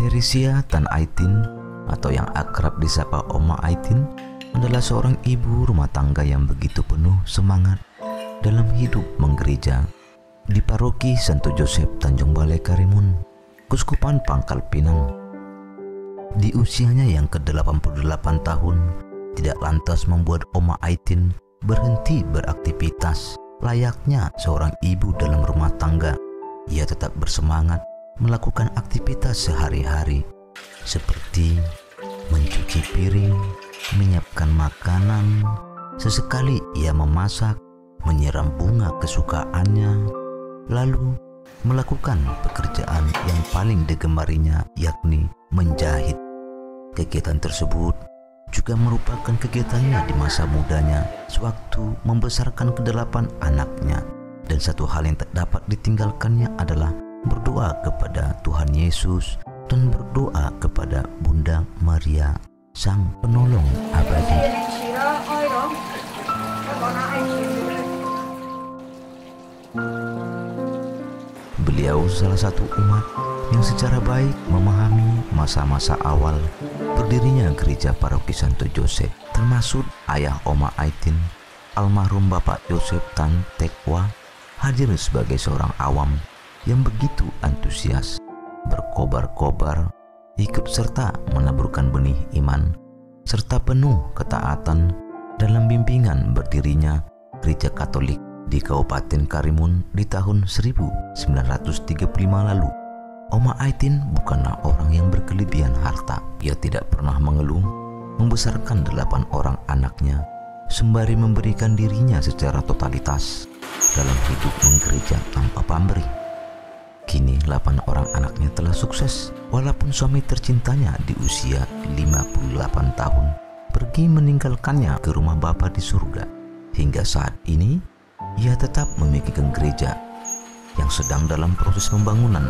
Teresia Tan Aitin atau yang akrab disapa Oma Aitin adalah seorang ibu rumah tangga yang begitu penuh semangat dalam hidup menggereja di paroki Santo Joseph Tanjung Balai Karimun, Kuskupan Pangkal Pinang. Di usianya yang ke-88 tahun, tidak lantas membuat Oma Aitin berhenti beraktivitas layaknya seorang ibu dalam rumah tangga. Ia tetap bersemangat melakukan aktivitas sehari-hari seperti mencuci piring, menyiapkan makanan, sesekali ia memasak, menyiram bunga kesukaannya, lalu melakukan pekerjaan yang paling digemarinya, yakni menjahit. Kegiatan tersebut juga merupakan kegiatannya di masa mudanya sewaktu membesarkan ke-8 anaknya. Dan satu hal yang tak dapat ditinggalkannya adalah berdoa kepada Tuhan Yesus dan berdoa kepada Bunda Maria, Sang Penolong Abadi. Beliau salah satu umat yang secara baik memahami masa-masa awal berdirinya gereja paroki Santo Joseph, termasuk ayah Oma Aitin, almarhum Bapak Joseph Tan Tekwa, hadir sebagai seorang awam yang begitu antusias, berkobar-kobar, ikut serta menaburkan benih iman, serta penuh ketaatan dalam bimbingan berdirinya gereja Katolik di Kabupaten Karimun di tahun 1935 lalu. Oma Aitin bukanlah orang yang berkelebihan harta. Ia tidak pernah mengeluh membesarkan 8 orang anaknya, sembari memberikan dirinya secara totalitas dalam hidup menggereja tanpa pamrih. Kini 8 orang anaknya telah sukses, walaupun suami tercintanya di usia 58 tahun pergi meninggalkannya ke rumah Bapa di surga. Hingga saat ini, ia tetap memikirkan gereja yang sedang dalam proses pembangunan.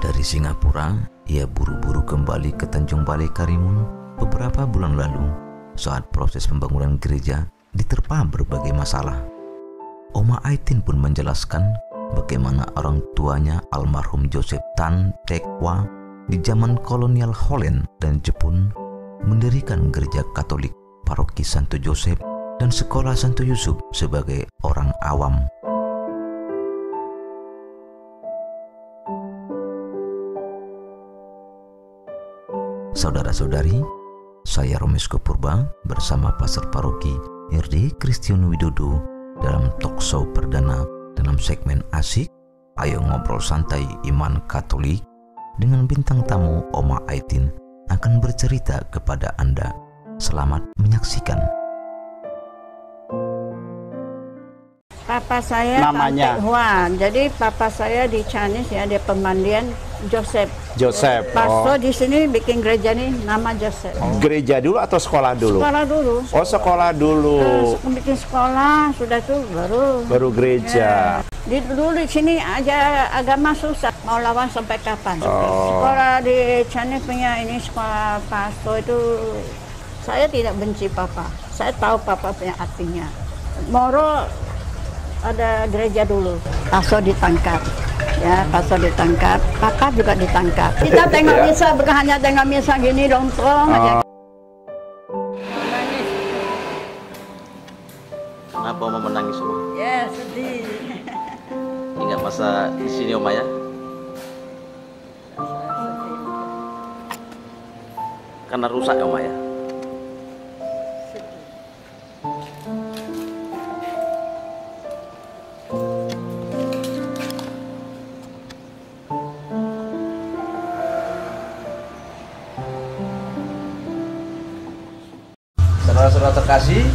Dari Singapura, ia buru-buru kembali ke Tanjung Balai Karimun beberapa bulan lalu saat proses pembangunan gereja diterpa berbagai masalah. Oma Aitin pun menjelaskan bagaimana orang tuanya almarhum Joseph Tan Tekwa di zaman kolonial Holland dan Jepun mendirikan gereja Katolik paroki Santo Joseph dan sekolah Santo Yusuf sebagai orang awam. Saudara-saudari, saya Romesko Purba bersama Pastor Paroki RD Christian Widodo dalam talkshow perdana dalam segmen Asik, Ayo Ngobrol Santai Iman Katolik, dengan bintang tamu Oma Aitin akan bercerita kepada Anda. Selamat menyaksikan. Papa saya namanya Huan. Jadi papa saya di Chinese ya, dia pemandian Joseph. Pastor di sini bikin gereja nih nama Joseph. Gereja dulu atau sekolah dulu? Sekolah dulu. Oh, sekolah dulu. Bikin sekolah sudah tuh baru gereja. Ya. Dulu di sini aja agama susah, mau lawan sampai kapan? Sekolah di Chinese punya ini sekolah pastor itu, saya tidak benci papa. Saya tahu papa punya artinya. Moro ada gereja dulu, pastor ditangkap, ya pastor ditangkap, papa juga ditangkap. Kita tengok misa, bukan hanya tengok misa gini dongkrong aja. Kenapa Oma menangis Oma? Ya sedih. Ingat masa di sini Oma ya? Karena rusak ya Oma ya? Saudara-saudara terkasih,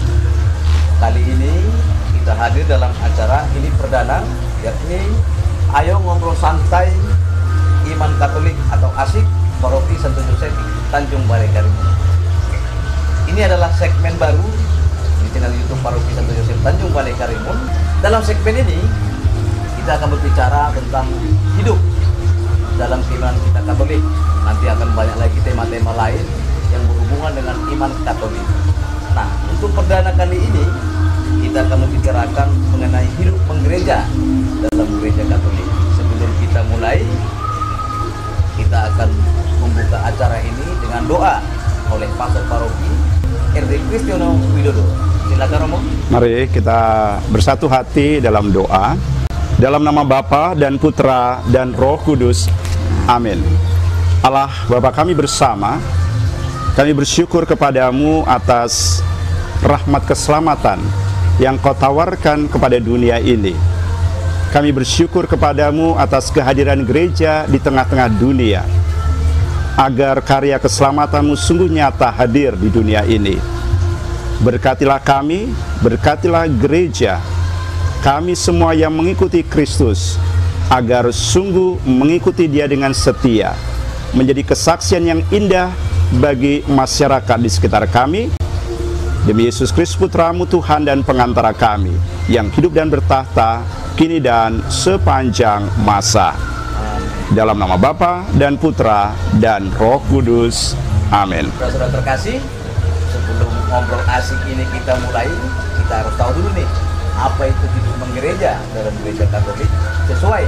kali ini kita hadir dalam acara ini perdana, yakni Ayo Ngobrol Santai Iman Katolik atau Asik Paroki Santo Joseph Tanjung Balai Karimun. Ini adalah segmen baru di channel YouTube Paroki Santo Joseph Tanjung Balai Karimun. Dalam segmen ini kita akan berbicara tentang hidup dalam keimanan kita Katolik. Nanti akan banyak lagi tema-tema lain yang berhubungan dengan iman Katolik. Nah, untuk perdana kali ini kita akan membicarakan mengenai hidup menggereja dalam gereja Katolik. Sebelum kita mulai, kita akan Pastor Paroki RD Kristiono Widodo. Silakan Romo. Mari kita bersatu hati dalam doa. Dalam nama Bapa dan Putra dan Roh Kudus. Amin. Allah Bapa kami bersama, kami bersyukur kepadamu atas rahmat keselamatan yang kau tawarkan kepada dunia ini. Kami bersyukur kepadamu atas kehadiran gereja di tengah-tengah dunia, agar karya keselamatanmu sungguh nyata hadir di dunia ini. Berkatilah kami, berkatilah gereja, kami semua yang mengikuti Kristus, agar sungguh mengikuti Dia dengan setia, menjadi kesaksian yang indah bagi masyarakat di sekitar kami. Demi Yesus Kristus Putramu Tuhan dan pengantara kami, yang hidup dan bertahta kini dan sepanjang masa. Dalam nama Bapa dan Putra dan Roh Kudus. Amin. Saudara terkasih, sebelum ngobrol asik ini kita mulai, kita harus tahu dulu nih, apa itu hidup menggereja dalam gereja Katolik sesuai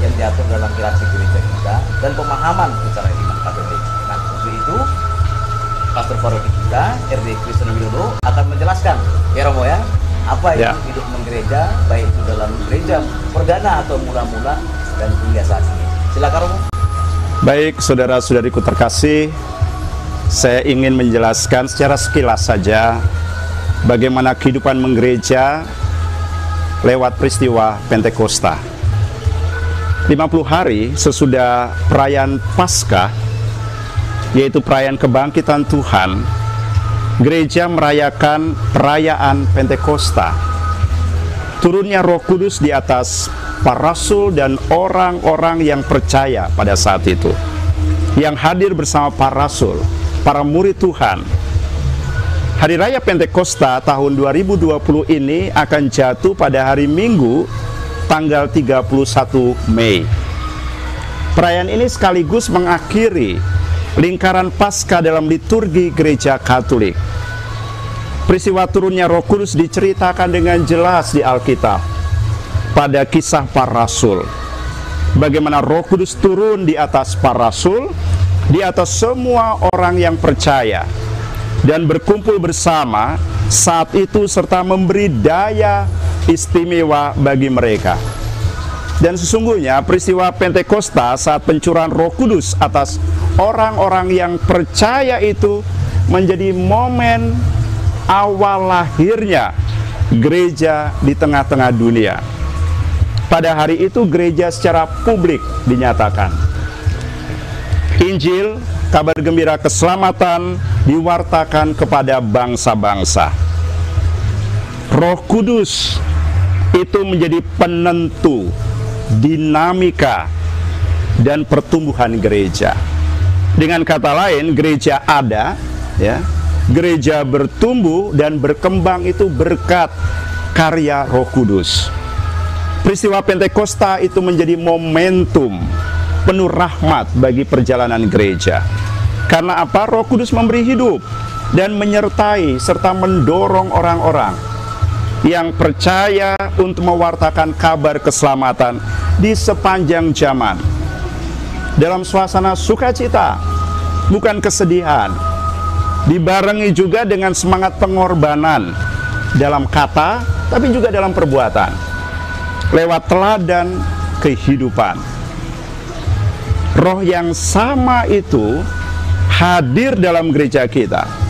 yang diatur dalam hierarki gereja kita dan pemahaman secara iman Katolik. Nah, untuk itu Pastor Paroki kita RD Kristiono Widodo akan menjelaskan, ya Romo ya, apa itu hidup menggereja, baik itu dalam gereja perdana atau mula-mula dan hingga saat ini. Silakan Romo. Baik, saudara-saudariku terkasih, saya ingin menjelaskan secara sekilas saja bagaimana kehidupan menggereja lewat peristiwa Pentakosta. 50 hari sesudah perayaan Paskah, yaitu perayaan kebangkitan Tuhan, gereja merayakan perayaan Pentakosta. Turunnya Roh Kudus di atas para rasul dan orang-orang yang percaya pada saat itu, yang hadir bersama para rasul, para murid Tuhan. Hari Raya Pentakosta tahun 2020 ini akan jatuh pada hari Minggu tanggal 31 Mei. Perayaan ini sekaligus mengakhiri lingkaran Paskah dalam liturgi Gereja Katolik. Peristiwa turunnya Roh Kudus diceritakan dengan jelas di Alkitab pada kisah para rasul. Bagaimana Roh Kudus turun di atas para rasul, di atas semua orang yang percaya, dan berkumpul bersama saat itu serta memberi daya istimewa bagi mereka. Dan sesungguhnya peristiwa Pentakosta saat pencurahan Roh Kudus atas orang-orang yang percaya itu menjadi momen awal lahirnya gereja di tengah-tengah dunia. Pada hari itu gereja secara publik dinyatakan. Injil, kabar gembira keselamatan diwartakan kepada bangsa-bangsa. Roh Kudus itu menjadi penentu dinamika dan pertumbuhan gereja. Dengan kata lain, gereja ada, ya, gereja bertumbuh dan berkembang itu berkat karya Roh Kudus. Peristiwa Pentakosta itu menjadi momentum penuh rahmat bagi perjalanan gereja. Karena apa? Roh Kudus memberi hidup dan menyertai serta mendorong orang-orang yang percaya untuk mewartakan kabar keselamatan di sepanjang zaman dalam suasana sukacita, bukan kesedihan, dibarengi juga dengan semangat pengorbanan dalam kata tapi juga dalam perbuatan lewat teladan kehidupan. Roh yang sama itu hadir dalam gereja kita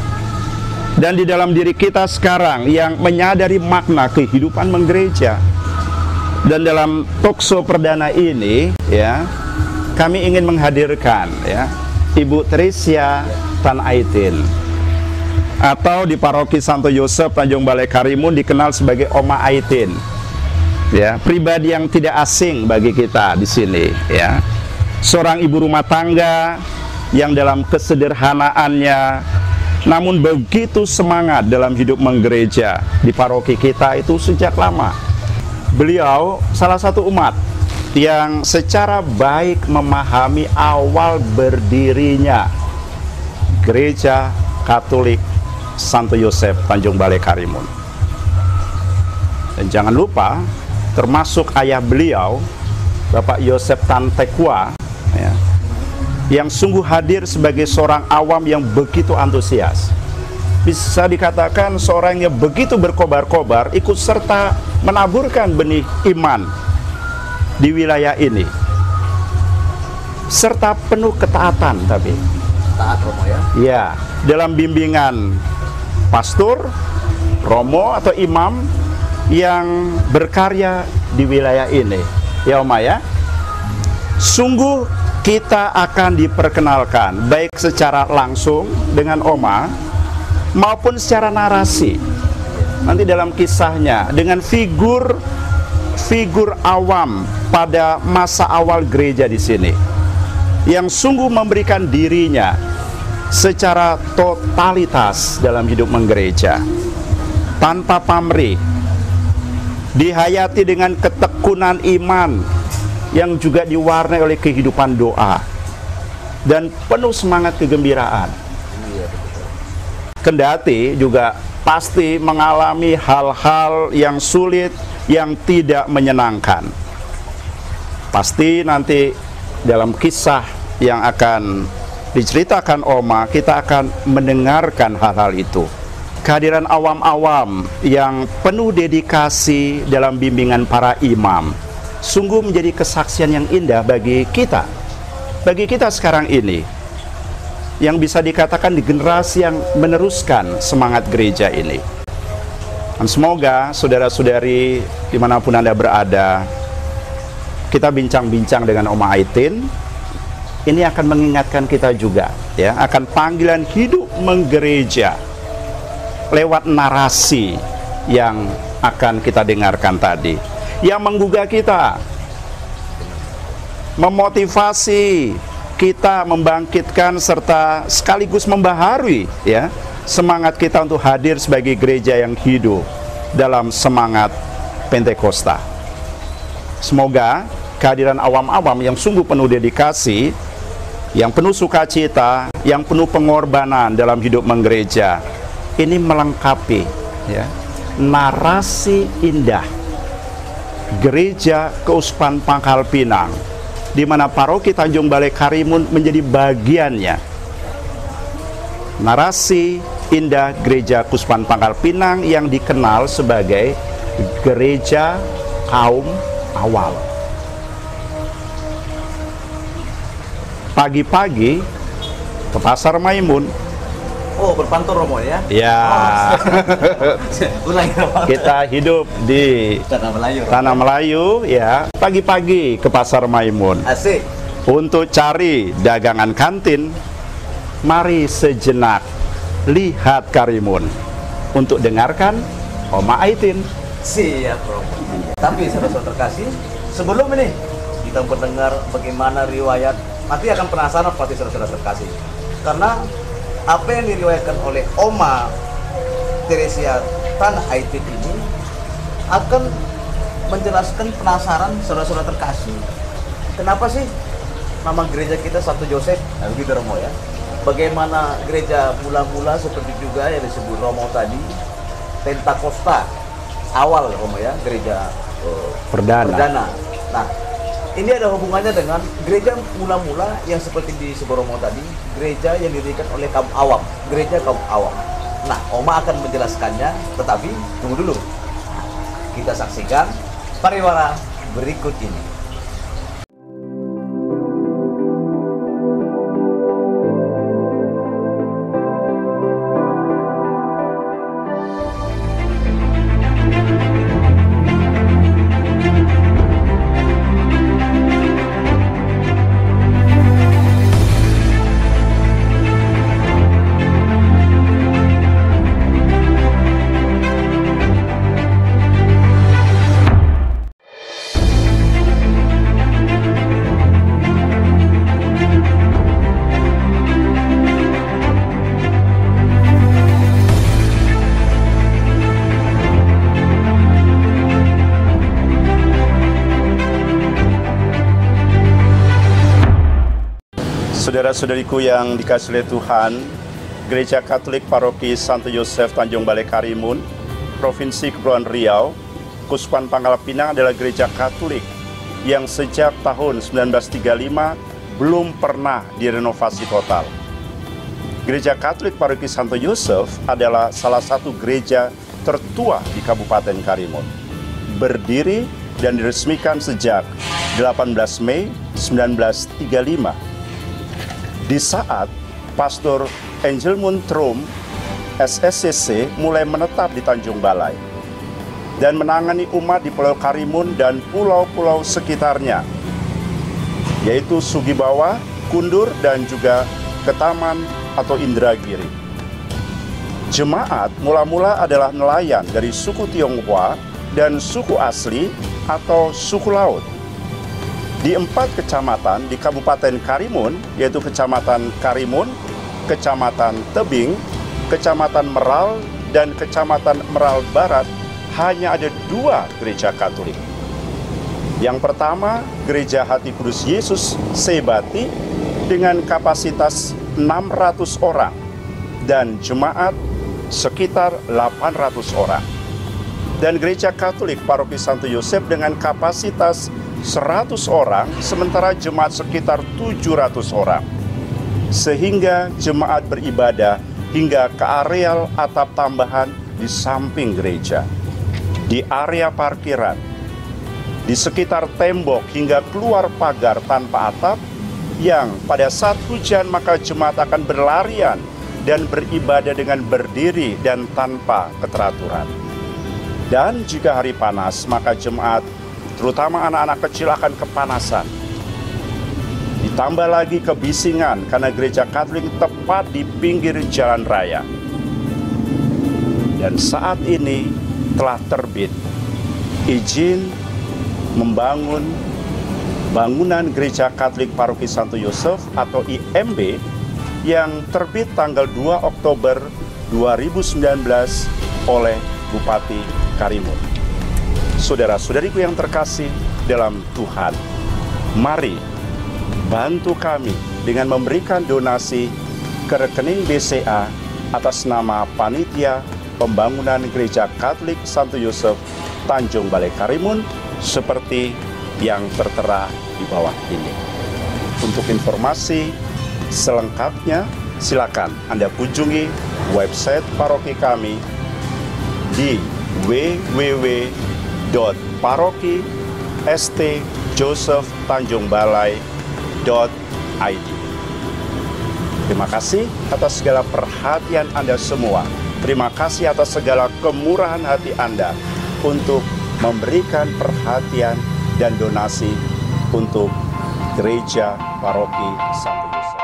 dan di dalam diri kita sekarang yang menyadari makna kehidupan menggereja. Dan dalam talkshow perdana ini, ya, kami ingin menghadirkan, ya, Ibu Teresia Tan Aitin, atau di Paroki Santo Yosef Tanjung Balai Karimun dikenal sebagai Oma Aitin. Ya, pribadi yang tidak asing bagi kita di sini, ya. Seorang ibu rumah tangga yang dalam kesederhanaannya namun begitu semangat dalam hidup menggereja di paroki kita itu sejak lama. Beliau salah satu umat yang secara baik memahami awal berdirinya Gereja Katolik Santo Yosef Tanjung Balai Karimun. Dan jangan lupa, termasuk ayah beliau, Bapak Yosef Tan Tekwa, ya, yang sungguh hadir sebagai seorang awam yang begitu antusias. Bisa dikatakan seorang yang begitu berkobar-kobar ikut serta menaburkan benih iman di wilayah ini, serta penuh ketaatan. Tapi Taat Romo ya. ya, dalam bimbingan pastor, romo atau imam yang berkarya di wilayah ini, ya Oma ya. Sungguh kita akan diperkenalkan baik secara langsung dengan Oma maupun secara narasi. Nanti dalam kisahnya dengan figur awam pada masa awal gereja di sini, yang sungguh memberikan dirinya secara totalitas dalam hidup menggereja, tanpa pamrih, dihayati dengan ketekunan iman yang juga diwarnai oleh kehidupan doa dan penuh semangat kegembiraan. Kendati juga pasti mengalami hal-hal yang sulit, yang tidak menyenangkan. Pasti nanti dalam kisah yang akan diceritakan Oma, kita akan mendengarkan hal-hal itu. Kehadiran awam-awam yang penuh dedikasi dalam bimbingan para imam sungguh menjadi kesaksian yang indah bagi kita sekarang ini, yang bisa dikatakan di generasi yang meneruskan semangat gereja ini. Dan semoga saudara-saudari dimanapun Anda berada, kita bincang-bincang dengan Oma Aitin, ini akan mengingatkan kita juga ya akan panggilan hidup menggereja lewat narasi yang akan kita dengarkan tadi, yang menggugah kita, memotivasi kita, membangkitkan serta sekaligus membaharui ya semangat kita untuk hadir sebagai gereja yang hidup dalam semangat Pentakosta. Semoga kehadiran awam-awam yang sungguh penuh dedikasi, yang penuh sukacita, yang penuh pengorbanan dalam hidup menggereja ini melengkapi ya narasi indah Gereja Keuskupan Pangkal Pinang, di mana paroki Tanjung Balai Karimun menjadi bagiannya. Narasi indah Gereja Keuskupan Pangkal Pinang yang dikenal sebagai gereja kaum awam. Pagi-pagi ke Pasar Maimun. Oh, berpantun Romo ya? Ya. Ulangi Romo. Kita hidup di Tanah Melayu. Romo. Tanah Melayu ya. Pagi-pagi ke Pasar Maimun. Asik. Untuk cari dagangan kantin, mari sejenak lihat Karimun untuk dengarkan Oma Aitin. Siap Romo. Tapi saudara-saudara terkasih, sebelum ini kita mendengar bagaimana riwayat, nanti akan penasaran pasti saudara-saudara terkasih. Karena apa yang diriwayatkan oleh Oma Teresia Tanah Aitin ini akan menjelaskan penasaran saudara-saudara terkasih. Kenapa sih nama gereja kita Santo Joseph? Nah begitu Romo ya. Bagaimana gereja mula-mula seperti juga yang disebut Romo tadi, Pentakosta awal Romo ya, gereja perdana. Nah, ini ada hubungannya dengan gereja mula-mula yang seperti di Romo tadi, gereja yang didirikan oleh kaum awam, gereja kaum awam. Nah, Oma akan menjelaskannya, tetapi tunggu dulu. Kita saksikan pariwara berikut ini. Saudara-saudariku yang dikasihi oleh Tuhan, Gereja Katolik Paroki Santo Yosef Tanjung Balai Karimun, Provinsi Kepulauan Riau, Keuskupan Pangkal Pinang adalah gereja Katolik yang sejak tahun 1935 belum pernah direnovasi total. Gereja Katolik Paroki Santo Yosef adalah salah satu gereja tertua di Kabupaten Karimun. Berdiri dan diresmikan sejak 18 Mei 1935. Di saat Pastor Angelmund Trom, SSCC, mulai menetap di Tanjung Balai dan menangani umat di Pulau Karimun dan pulau-pulau sekitarnya, yaitu Sugibawa, Kundur, dan juga Ketaman atau Indragiri. Jemaat mula-mula adalah nelayan dari suku Tionghoa dan suku asli atau suku laut. Di 4 kecamatan di Kabupaten Karimun, yaitu Kecamatan Karimun, Kecamatan Tebing, Kecamatan Meral, dan Kecamatan Meral Barat, hanya ada 2 gereja Katolik. Yang pertama, Gereja Hati Kudus Yesus Sebati dengan kapasitas 600 orang dan jemaat sekitar 800 orang. Dan Gereja Katolik Paroki Santo Yosef dengan kapasitas 100 orang, sementara jemaat sekitar 700 orang. Sehingga jemaat beribadah hingga ke areal atap tambahan di samping gereja, di area parkiran, di sekitar tembok hingga keluar pagar tanpa atap, yang pada saat hujan maka jemaat akan berlarian dan beribadah dengan berdiri dan tanpa keteraturan. Dan jika hari panas, maka jemaat, terutama anak-anak kecil, akan kepanasan. Ditambah lagi kebisingan karena gereja Katolik tepat di pinggir jalan raya. Dan saat ini telah terbit izin membangun bangunan Gereja Katolik Paroki Santo Yosef atau IMB yang terbit tanggal 2 Oktober 2019 oleh Bupati Karimun. Saudara-saudariku yang terkasih dalam Tuhan, mari bantu kami dengan memberikan donasi ke rekening BCA atas nama Panitia Pembangunan Gereja Katolik Santo Yosef Tanjung Balai Karimun seperti yang tertera di bawah ini. Untuk informasi selengkapnya, silakan Anda kunjungi website paroki kami di www.paroki.stjosephtanjungbalai.id. Terima kasih atas segala perhatian Anda semua. Terima kasih atas segala kemurahan hati Anda untuk memberikan perhatian dan donasi untuk Gereja Paroki Santo Yosef.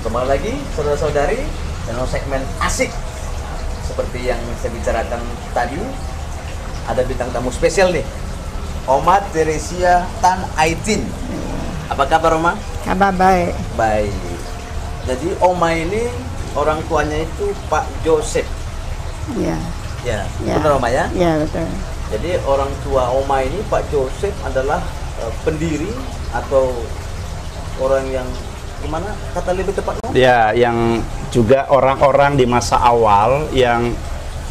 Kembali lagi saudara-saudari dalam segmen asik seperti yang saya bicarakan tadi, ada bintang tamu spesial nih, Oma Teresia Tan Aitin. Apa kabar Oma? Kabar baik. Baik. Jadi Oma ini orang tuanya itu Pak Joseph. Ya. Ya, Ya. benar Oma ya? Ya, betul. Jadi orang tua Oma ini Pak Joseph adalah pendiri atau orang yang gimana kata lebih tepat? Ya, yang juga orang-orang di masa awal yang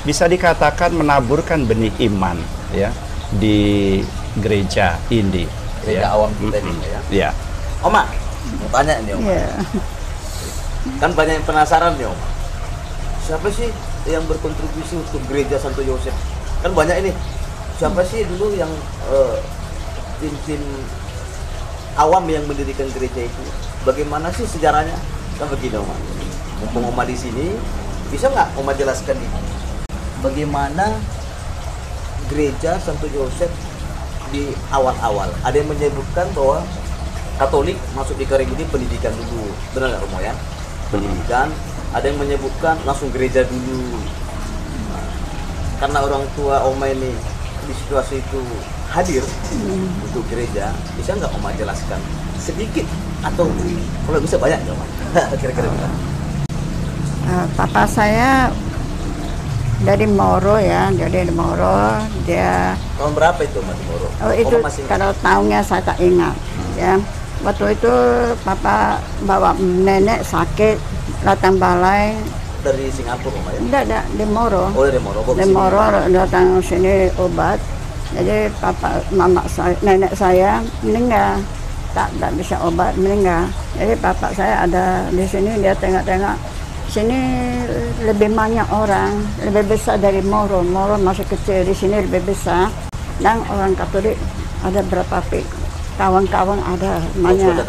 bisa dikatakan menaburkan benih iman ya di gereja ini. Gereja awam kita ini ya. Ya. Oma, mau tanya nih Oma. Ya. Kan banyak yang penasaran nih Oma. Siapa sih yang berkontribusi untuk gereja Santo Yosef? Kan banyak ini. Siapa sih dulu yang tim awam yang mendirikan gereja itu? Bagaimana sih sejarahnya? Kan begini Oma. Mumpung Oma di sini, bisa nggak Oma jelaskan ini? Bagaimana gereja Santo Yosef di awal-awal? Ada yang menyebutkan bahwa Katolik masuk di Karimun ini pendidikan dulu, benar nggak Oma ya? Pendidikan. Ada yang menyebutkan langsung gereja dulu. Nah, karena orang tua Oma ini di situasi itu hadir untuk gereja, bisa nggak Oma jelaskan sedikit atau kalau bisa banyak ya, Oma? Kira-kira. Papa saya dari Moro ya, jadi dari Moro dia. Tahun berapa itu Mas Moro? Oh itu masih kalau tahunnya saya tak ingat ya. Waktu itu papa bawa nenek sakit datang balai. Dari Singapura Oma ya? Enggak, di Moro. Oh dari Moro. Di Moro datang sini obat. Jadi nenek saya meninggal. Tak bisa obat, meninggal. Jadi bapak saya ada di sini, dia tengok-tengok sini lebih banyak orang, lebih besar dari Moro. Moro masih kecil, di sini lebih besar. Dan orang Katolik ada berapa kawan-kawan ada banyak.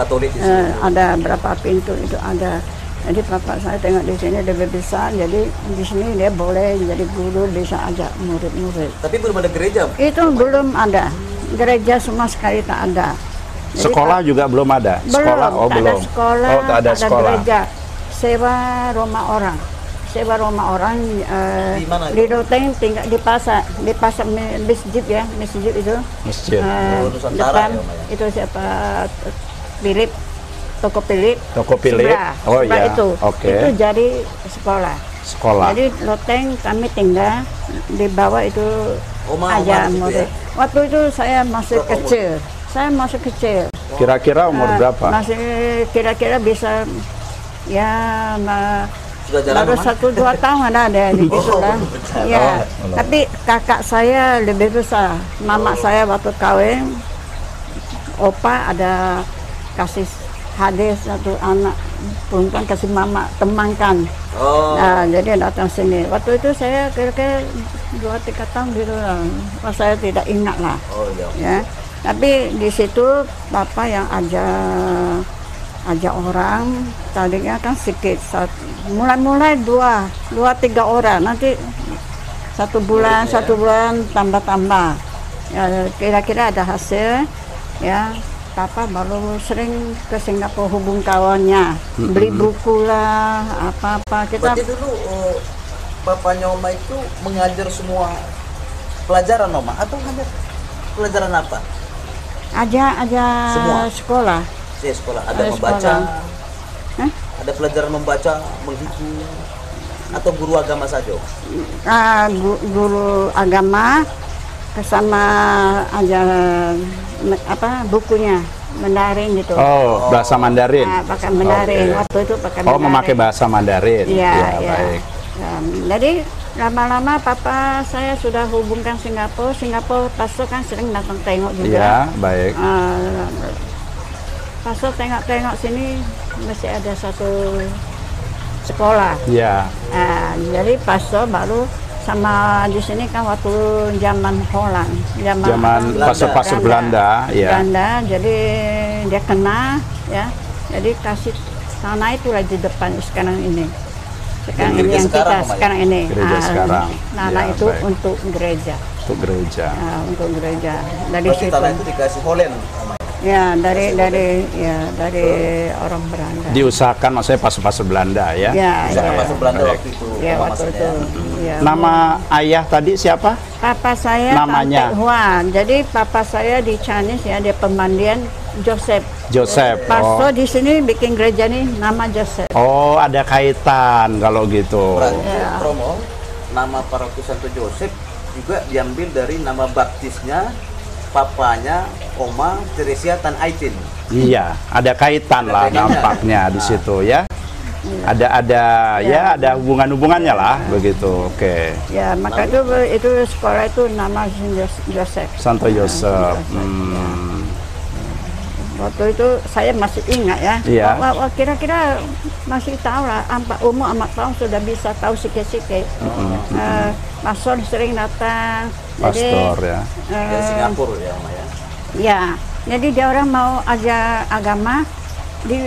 Ada berapa pintu itu ada. Jadi bapak saya tengok di sini lebih besar, jadi di sini dia boleh jadi guru, bisa ajak murid-murid. Tapi belum ada gereja? Itu belum ada. Gereja sama sekali tak ada. Jadi, sekolah juga belum ada. Sekolah belum. belum. Ada sekolah, Oh, tak ada sekolah. Gereja. Sewa rumah orang. Sewa rumah orang di mana? Di Roteng, tinggal di pasar masjid ya, masjid itu. Masjid. Depan ya, Oma, ya? itu siapa? Philip, toko Philip. Toko Philip. Oh sebelah iya. itu. Oke. Itu jadi sekolah. Sekolah. Jadi Loteng kami tinggal di bawah itu Oma aja gitu murid. ya? Waktu itu saya masih Berapa kecil. Saya masih kecil. Kira-kira umur berapa? Masih kira-kira bisa ya Sudah jalan baru Oma? 1-2 tahun ada di situ lah. Ya, Oh. tapi kakak saya lebih besar. Mama saya waktu kawin, opa ada kasih hadiah satu anak perempuan, kasih mama temankan. Oh. Nah, jadi datang sini. Waktu itu saya kira-kira 2-3 tahun gitu lah. Saya tidak ingat lah. Oh iya. Ya, tapi di situ bapak yang ajak orang tadinya kan sedikit, mulai 2-3 orang, nanti satu bulan tambah ya, kira-kira ada hasil ya. Papa baru sering ke Singapura hubung kawannya, beli buku lah, apa-apa kita. Berarti dulu bapaknya Oma itu mengajar semua pelajaran Oma atau hanya pelajaran apa? aja Semua? sekolah. Saya sekolah ada Ada membaca, sekolah. Hah? ada pelajaran membaca, menghitung, atau guru agama saja? Guru agama sama aja bukunya Mandarin gitu. Oh, bahasa Mandarin. Pakai Mandarin. Oke. Waktu itu pakai Oh, Mandarin. memakai bahasa Mandarin. Iya, Ya, iya. baik. Jadi lama-lama papa saya sudah hubungkan Singapura pastor kan sering datang tengok juga. Iya, baik. Pastor tengok-tengok sini masih ada satu sekolah. Iya. Jadi pastor baru sama di sini kan waktu zaman Holland, Zaman pasar Belanda, ya. Belanda, jadi dia kena ya. Jadi kasih tanah itu lagi di depan sekarang ini. Sekarang ini yang kita sekarang ini. Gereja sekarang. Tanah Ya, itu baik. untuk gereja. Untuk gereja. Untuk gereja. Dari Berarti situ. tanah itu dikasih Holland Oma? Ya, dari orang Belanda. Diusahakan maksudnya pasar Belanda ya. Ya, Usaha ya. pasar Belanda Baik. waktu itu. Ya, Oma waktu maksudnya. itu. Ya. Nama ayah tadi siapa? Papa saya Namanya? Tante Huan. Jadi papa saya di Chinese ya, dia pemandian Joseph. Joseph. Pastor di sini bikin gereja nih nama Joseph. Oh, ada kaitan kalau gitu. Berarti Ya. promo nama paroki Santo Joseph juga diambil dari nama baptisnya papanya Oma Teresia Tan Aitin. Iya, ada kaitan lah kaitannya. nampaknya di situ ya. Ada hubungan-hubungannya lah begitu. Oke. Ya, maka itu sekolah itu nama Joseph. Santo Yosef. Waktu itu saya masih ingat ya. Iya. Kira-kira masih tahu lah, umur 4 tahun sudah bisa tahu sikit-sikit. Pastor sering datang. Pastor ya. Dari Singapura ya Oma ya. Ya, jadi dia orang mau ajar agama di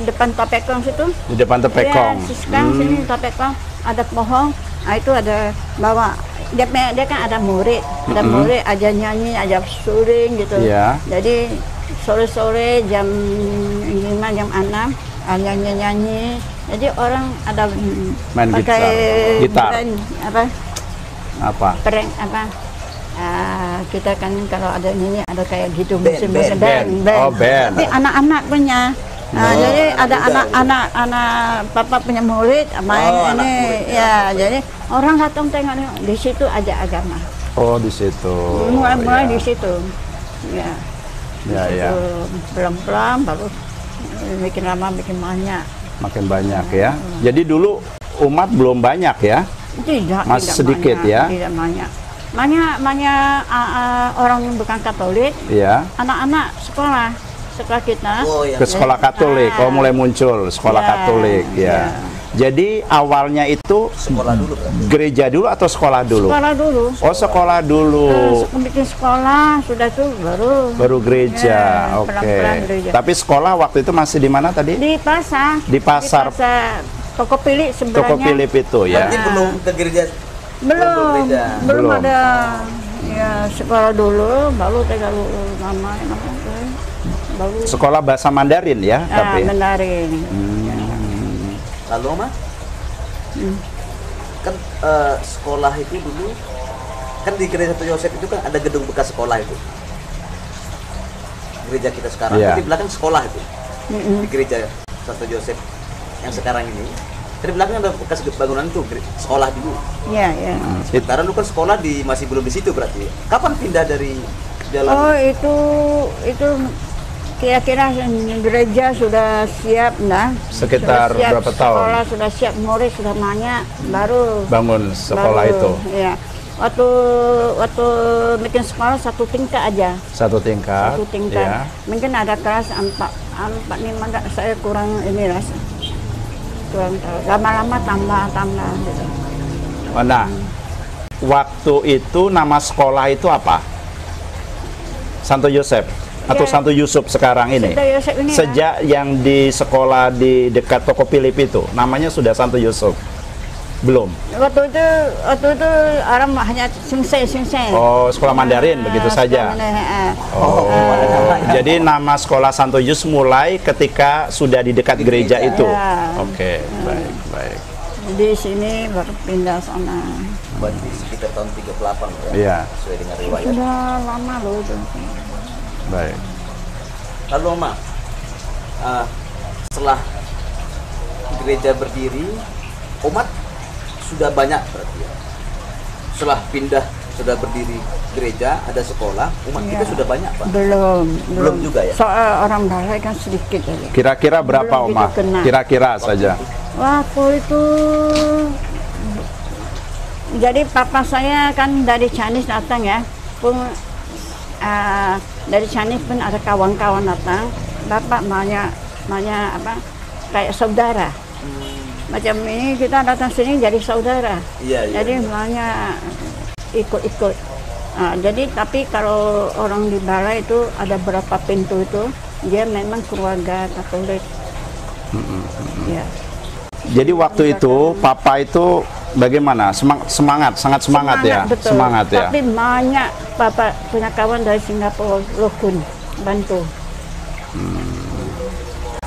depan Topekong situ. Di depan Tepekong. Ya, sekarang sini Topekong ada pohon. Itu ada bawa dia kan ada murid, aja nyanyi, aja suring gitu. Iya. Jadi sore-sore jam 5 jam 6 nyanyi. Jadi orang ada Main pakai gitar. apa? Apa? Pereng apa? Kita kan kalau ada ini ada kayak gitu Band. band. Oh, band. Tapi anak-anak punya. Jadi ada anak papa punya murid main anak ini murid, ya. Jadi orang datang tengok di situ aja agama. Oh, di situ. Mulai Ya. di situ. Ya. Ya, ya. Pelan-pelan baru bikin lama bikin banyak. Makin banyak ya. Jadi dulu umat belum banyak ya. Tidak, Masih tidak sedikit banyak, ya? Tidak banyak. Banyak orang yang bukan Katolik, Ya. anak-anak sekolah kita. Oh, ya. Ke sekolah Katolik. Oh, mulai muncul sekolah Ya, Katolik ya. ya. Jadi awalnya itu Sekolah dulu berarti. gereja dulu atau sekolah dulu? Sekolah dulu. Oh, sekolah dulu. Bikin sekolah sudah tuh Baru gereja. Ya, Oke. pelan-pelan gereja. Tapi sekolah waktu itu masih di mana tadi? Di pasar. Di pasar. Toko Pilih sebenarnya. Toko Philip itu ya. Berarti belum ke gereja. Belum, gereja. belum Belum. ada. Ya sekolah dulu, baru tinggal nama baru. Sekolah bahasa Mandarin ya, tapi. Mandarin. Lalu Oma? Kan sekolah itu dulu kan di gereja Santo Yosef itu kan ada gedung bekas sekolah itu. Gereja kita sekarang. Iya. Di belakang sekolah itu. Di gereja Santo Yosef yang sekarang ini. Di belakang ada bekas bangunan itu sekolah dulu. Iya, iya. Sementara lu kan sekolah masih belum di situ berarti. Kapan pindah dari jalan? Oh, itu kira-kira gereja sudah siap, nah. Sekitar Sudah siap, berapa tahun? Sekolah sudah siap, murid sudah banyak, baru Bangun sekolah itu. Ya. Waktu bikin sekolah satu tingkat aja. Satu tingkat. Satu tingkat. Ya. Mungkin ada kelas 4, 5, enggak, saya kurang inilah. Kurang tahu. Lama-lama tambah gitu. Oh, nah, waktu itu nama sekolah itu apa? Santo Yosef atau Ya. Santo Yusuf sekarang ini? Santo Yosef ini, Sejak yang di sekolah di dekat Toko Philip itu, namanya sudah Santo Yusuf. Belum. Waktu itu orang hanya sungsai. Oh, sekolah Mandarin begitu saja. Oh, jadi nama sekolah Santo Yus mulai ketika sudah di dekat gereja itu. Ya. Oke, baik. Di sini baru pindah sana. Berarti sekitar tahun 38 ya. Iya. Sesuai dengan riwayat. Sudah lama loh itu. Baik. Lalu Oma, setelah gereja berdiri, umat sudah banyak berarti ya. Setelah pindah sudah berdiri gereja, ada sekolah, umat Ya. kita sudah banyak Pak. Belum juga ya? Soal orang Balai kan sedikit aja. Kira-kira berapa, Belum Oma? gitu kena. Kira-kira saja. Waktu itu jadi papa saya kan dari Chinese datang ya. Pun dari Chinese pun ada kawan-kawan datang. Bapak banyak apa? Kayak saudara. Macam ini kita datang sini jadi saudara. Iya. Jadi banyak ikut-ikut. Jadi tapi kalau orang di Balai itu ada berapa pintu itu dia memang keluarga Katolik. Ya. Jadi waktu itu Papa itu bagaimana? Sangat semangat ya. Betul. Semangat ya. Tapi banyak Papa punya kawan dari Singapura Lokun bantu.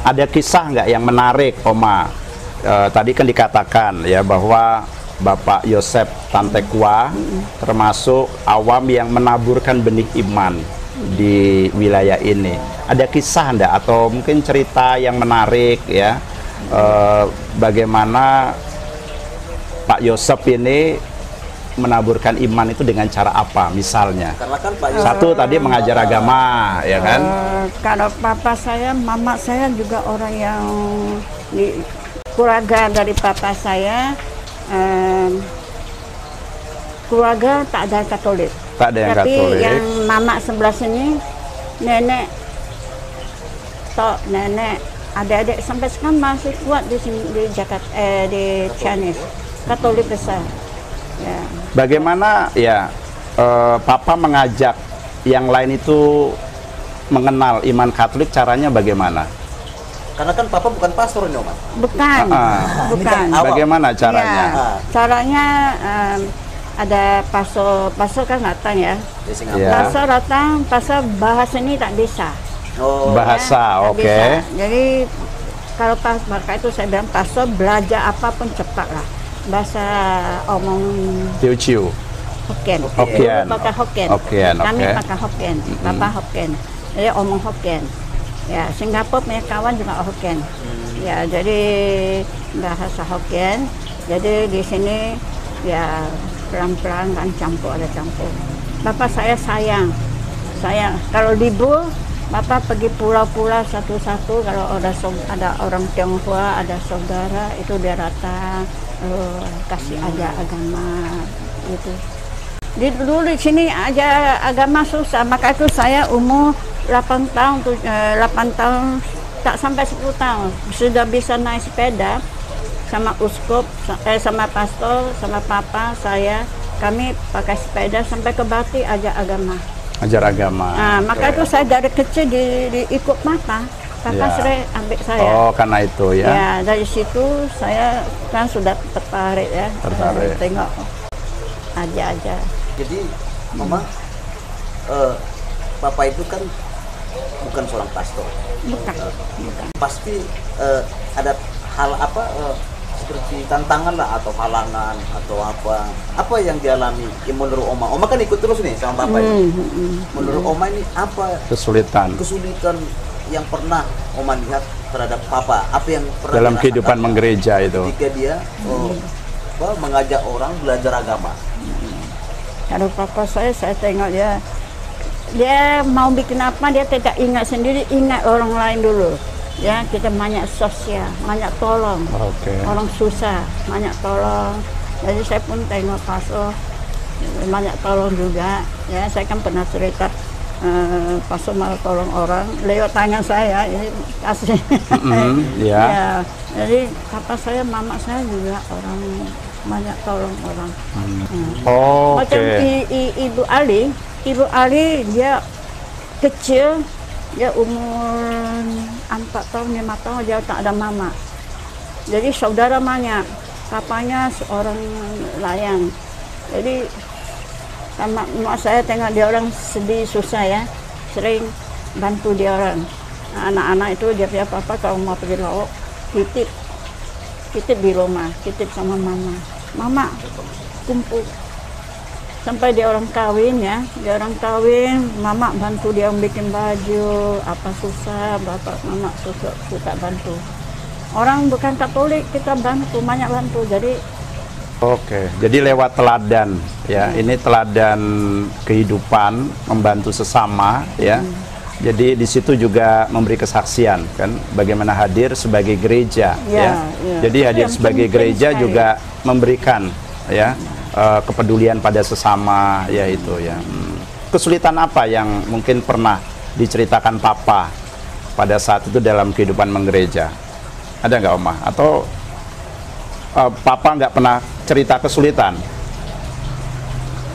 Ada kisah nggak yang menarik, Oma? Tadi kan dikatakan ya bahwa Bapak Yosef Tantekwa termasuk awam yang menaburkan benih iman di wilayah ini. Ada kisah enggak atau mungkin cerita yang menarik ya, bagaimana Pak Yosef ini menaburkan iman itu dengan cara apa misalnya? Karena kan Pak Yosef Satu tadi mengajar agama ya kan? Kalau papa saya, mama saya juga orang yang di keluarga dari papa saya, keluarga tak ada Katolik. Tak ada yang Tapi Katolik. yang mama sebelah sini, nenek, nenek, adik-adik sampai sekarang masih kuat di sini di Jakarta, di Chinese, Katolik besar. Ya. Bagaimana ya Papa mengajak yang lain itu mengenal iman Katolik, caranya bagaimana? karena kan Papa bukan pastor ini, Oma. Bukan, Ini kan awam. Bagaimana caranya? Ya, caranya ada pastor kan datang ya. Di Singapura. Ya. Pastor datang, pastor bahasa ini tak bisa. Oh, Bahasa, Tak oke. bisa. Jadi kalau pas maka itu saya bilang pastor belajar apapun cepat lah. Bahasa omong Ciu-ciu. Hokkien. Hokkien. Pakai Hokkien. Hokkien, Kami oke. pakai Hokkien. Papa Hokkien. Jadi omong Hokkien. Ya, Singapura punya kawan juga Hokkien. Ya, jadi bahasa Hokkien. Jadi di sini ya pelan-pelan kan ada campur. Bapak saya sayang. Kalau libur, Bapak pergi pulau-pulau satu-satu. Kalau ada orang Tionghoa, ada saudara, itu dia datang kasih aja agama gitu. Dulu di sini aja agama susah, maka itu saya umur 8 tahun, 8 tahun tak sampai 10 tahun sudah bisa naik sepeda sama uskup, sama pastor, sama papa saya. Kami pakai sepeda sampai ke Bati aja agama. Ajar agama. Nah, maka itu saya dari kecil ikut mata. Papa sering ambil saya. Oh, karena itu ya. Ya, dari situ saya kan sudah tertarik ya. Tengok aja. Jadi Mama, Papa itu kan bukan seorang pastor. Bukan. Pasti ada hal apa seperti tantangan lah atau halangan atau apa yang dialami menurut Oma kan ikut terus nih sama Bapak ini. Menurut Oma ini apa kesulitan yang pernah Oma lihat terhadap Papa, apa yang pernah dalam kehidupan menggereja itu ketika dia mengajak orang belajar agama? Kalau Papa saya tengok dia mau bikin apa, dia tidak ingat sendiri, ingat orang lain dulu. Ya, kita banyak sosial, banyak tolong. Orang susah, banyak tolong. Jadi saya pun tengok Pastor banyak tolong juga. Ya, saya kan pernah cerita Pastor malah tolong orang lewat tangan saya, ini kasih. Ya, jadi Papa saya, mama saya juga orang banyak tolong orang. Macam Ibu Ali dia kecil. Dia umur 4 tahun, 5 tahun, dia tak ada mama. Jadi saudara banyak, papanya seorang layang. Jadi sama mak saya tengok dia orang sedih, susah ya, sering bantu dia orang. Anak-anak itu dia punya papa kalau mau pergi laut, titip di rumah, titip sama mama kumpul. Sampai dia orang kawin ya, mama bantu dia bikin baju, apa susah, bapak mama suka bantu. Orang bukan Katolik kita bantu, banyak bantu. Jadi jadi lewat teladan ya, ini teladan kehidupan, membantu sesama ya. Jadi di situ juga memberi kesaksian kan, bagaimana hadir sebagai gereja ya. Jadi hadir sebagai gereja juga memberikan ya kepedulian pada sesama ya itu ya. Kesulitan apa yang mungkin pernah diceritakan Papa pada saat itu dalam kehidupan menggereja? Ada nggak Oma? Atau Papa nggak pernah cerita kesulitan?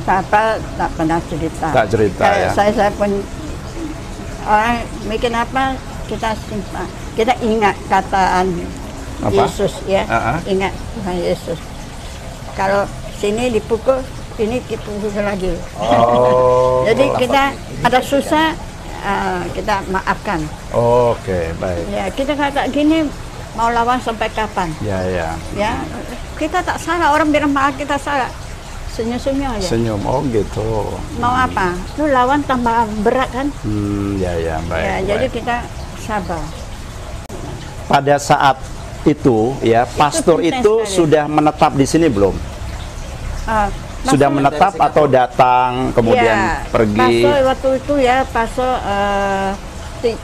Papa tak pernah cerita. Tak cerita ya. Saya pun orang bikin apa kita simpan, kita ingat kataan Yesus ya, ingat Tuhan Yesus. Kalau sini dipukul, ini dipukul lagi. Jadi kita ada susah, kita maafkan. Baik. Ya, kita kata gini, mau lawan sampai kapan? Ya, kita tak salah, orang bilang maaf kita salah. Senyum-senyum aja. Senyum, gitu. Mau apa? Lu lawan tambah berat kan? Baik. Ya, jadi kita sabar. Pada saat itu ya, pastor itu sudah menetap di sini belum? Sudah menetap atau datang kemudian pergi? Pastor waktu itu ya, pastor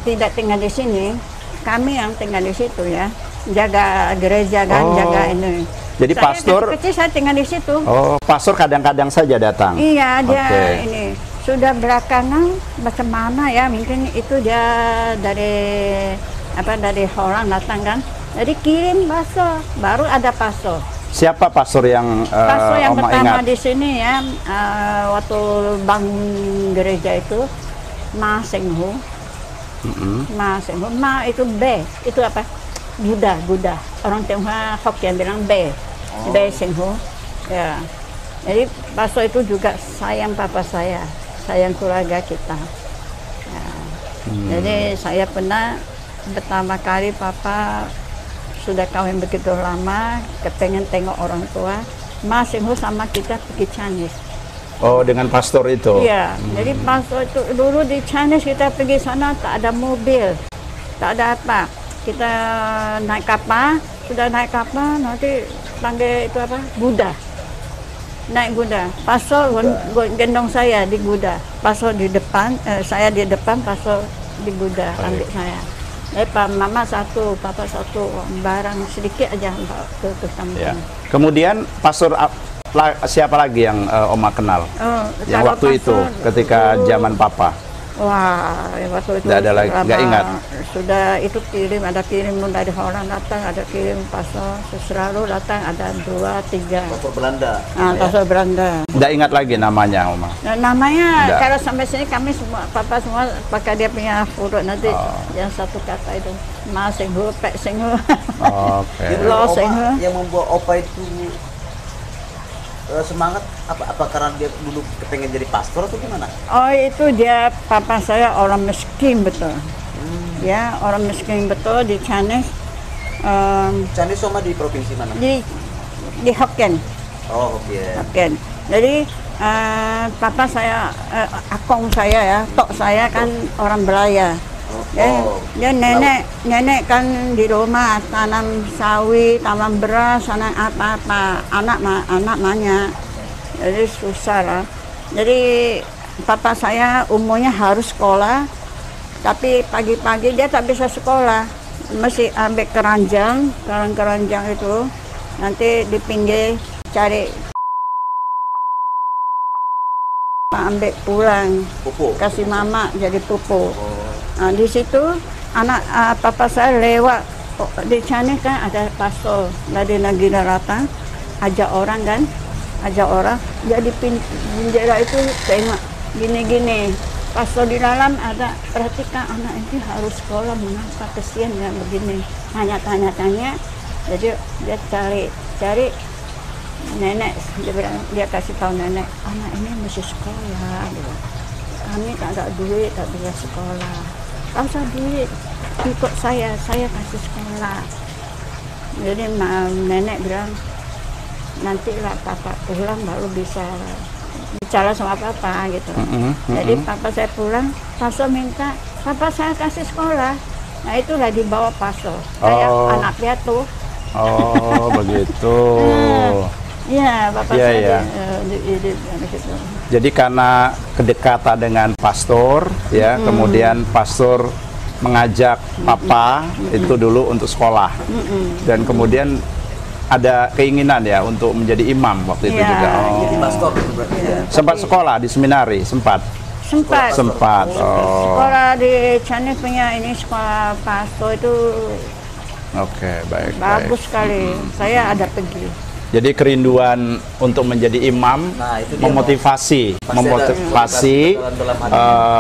tidak tinggal di sini, kami yang tinggal di situ ya, jaga gereja kan, jaga ini. Jadi pastor kecil saya tinggal di situ. Pastor kadang-kadang saja datang. Iya, dia ini sudah belakangan macam mana ya, mungkin itu dia dari Holland datang kan. Jadi kirim pastor, baru ada pastor. Siapa pastor yang Oma pertama ingat? di sini ya, waktu bank gereja itu Ma Seng Ho. Ma itu B, itu apa? Buddha. Orang Tionghoa Hokkien bilang B. B Seng Ho. Ya. Jadi pastor itu juga sayang papa saya, sayang keluarga kita. Ya. Jadi saya pernah pertama kali papa sudah kawin begitu lama, kepengen tengok orang tua, Ma Seng Ho sama kita pergi Chinese. Oh, dengan pastor itu? Iya, jadi pastor itu dulu di Chinese kita pergi sana tak ada mobil, tak ada apa. Kita naik kapal, sudah naik kapal nanti panggil itu apa? Buddha. Naik Buddha. Pastor gendong saya di Buddha. Pastor di depan, saya di depan, pastor di Buddha ambil saya. Mama satu, papa satu, barang sedikit aja ke kampung. Ya. Kemudian pastor siapa lagi yang Oma kenal? Yang waktu itu ketika zaman papa. Wah, waktu itu nggak ada lagi, nggak ingat. Sudah itu ada kirim dari Holland datang, ada kirim pastor selalu datang, ada 2, 3. Pastor Belanda. Pastor Belanda. Nggak ingat lagi namanya, Oma. Nah, namanya Nggak. kalau sampai sini kami semua, papa semua pakai dia punya huruf nanti yang satu kata itu, ma singhu, pek singhu. Oke. Jadi Lo Oma sehingga. yang membuat Opa itu semangat apa karena dia dulu kepengen jadi pastor atau gimana? Oh itu dia, papa saya orang miskin betul. Ya, orang miskin betul di Chinese. Chinese Oma di provinsi mana? Di Hokkien. Oh, oke. Hokkien. Jadi papa saya, akong saya ya, tok saya kan orang Belaya. Dia nenek kan di rumah tanam sawi, tanam beras, tanam apa-apa. Anak banyak. Jadi susah lah. Jadi papa saya umurnya harus sekolah, tapi pagi-pagi dia tak bisa sekolah. Mesti ambil keranjang itu, nanti di pinggir cari ambil pulang, kasih mama jadi pupuk. Nah, di situ anak papa saya lewat di sana kan ada pastor dari negeri Daratan, ajak orang jadi penjara itu tengok gini pastor di dalam ada, perhatikan anak ini harus sekolah, mengapa kesian ya begini, tanya jadi dia cari nenek, dia kasih tahu nenek, anak ini mesti sekolah gitu. Kami tak ada duit, tak bisa sekolah. Kau usah duit, ikut saya kasih sekolah. Jadi nenek bilang, nantilah papa pulang baru bisa bicara sama papa gitu. Jadi papa saya pulang, pastor minta, papa saya kasih sekolah. Nah itulah dibawa pastor, kayak anak piatu. Oh begitu. Iya, bapak saya di situ. Jadi karena kedekatan dengan pastor, ya, kemudian pastor mengajak papa itu dulu untuk sekolah, dan kemudian ada keinginan ya untuk menjadi imam waktu itu juga. Jadi pastor berarti ya. Sempat sekolah di seminari, sempat. Sekolah di China punya ini sekolah pastor itu. Oke, baik. Bagus sekali. Saya ada pergi. Jadi kerinduan untuk menjadi imam memotivasi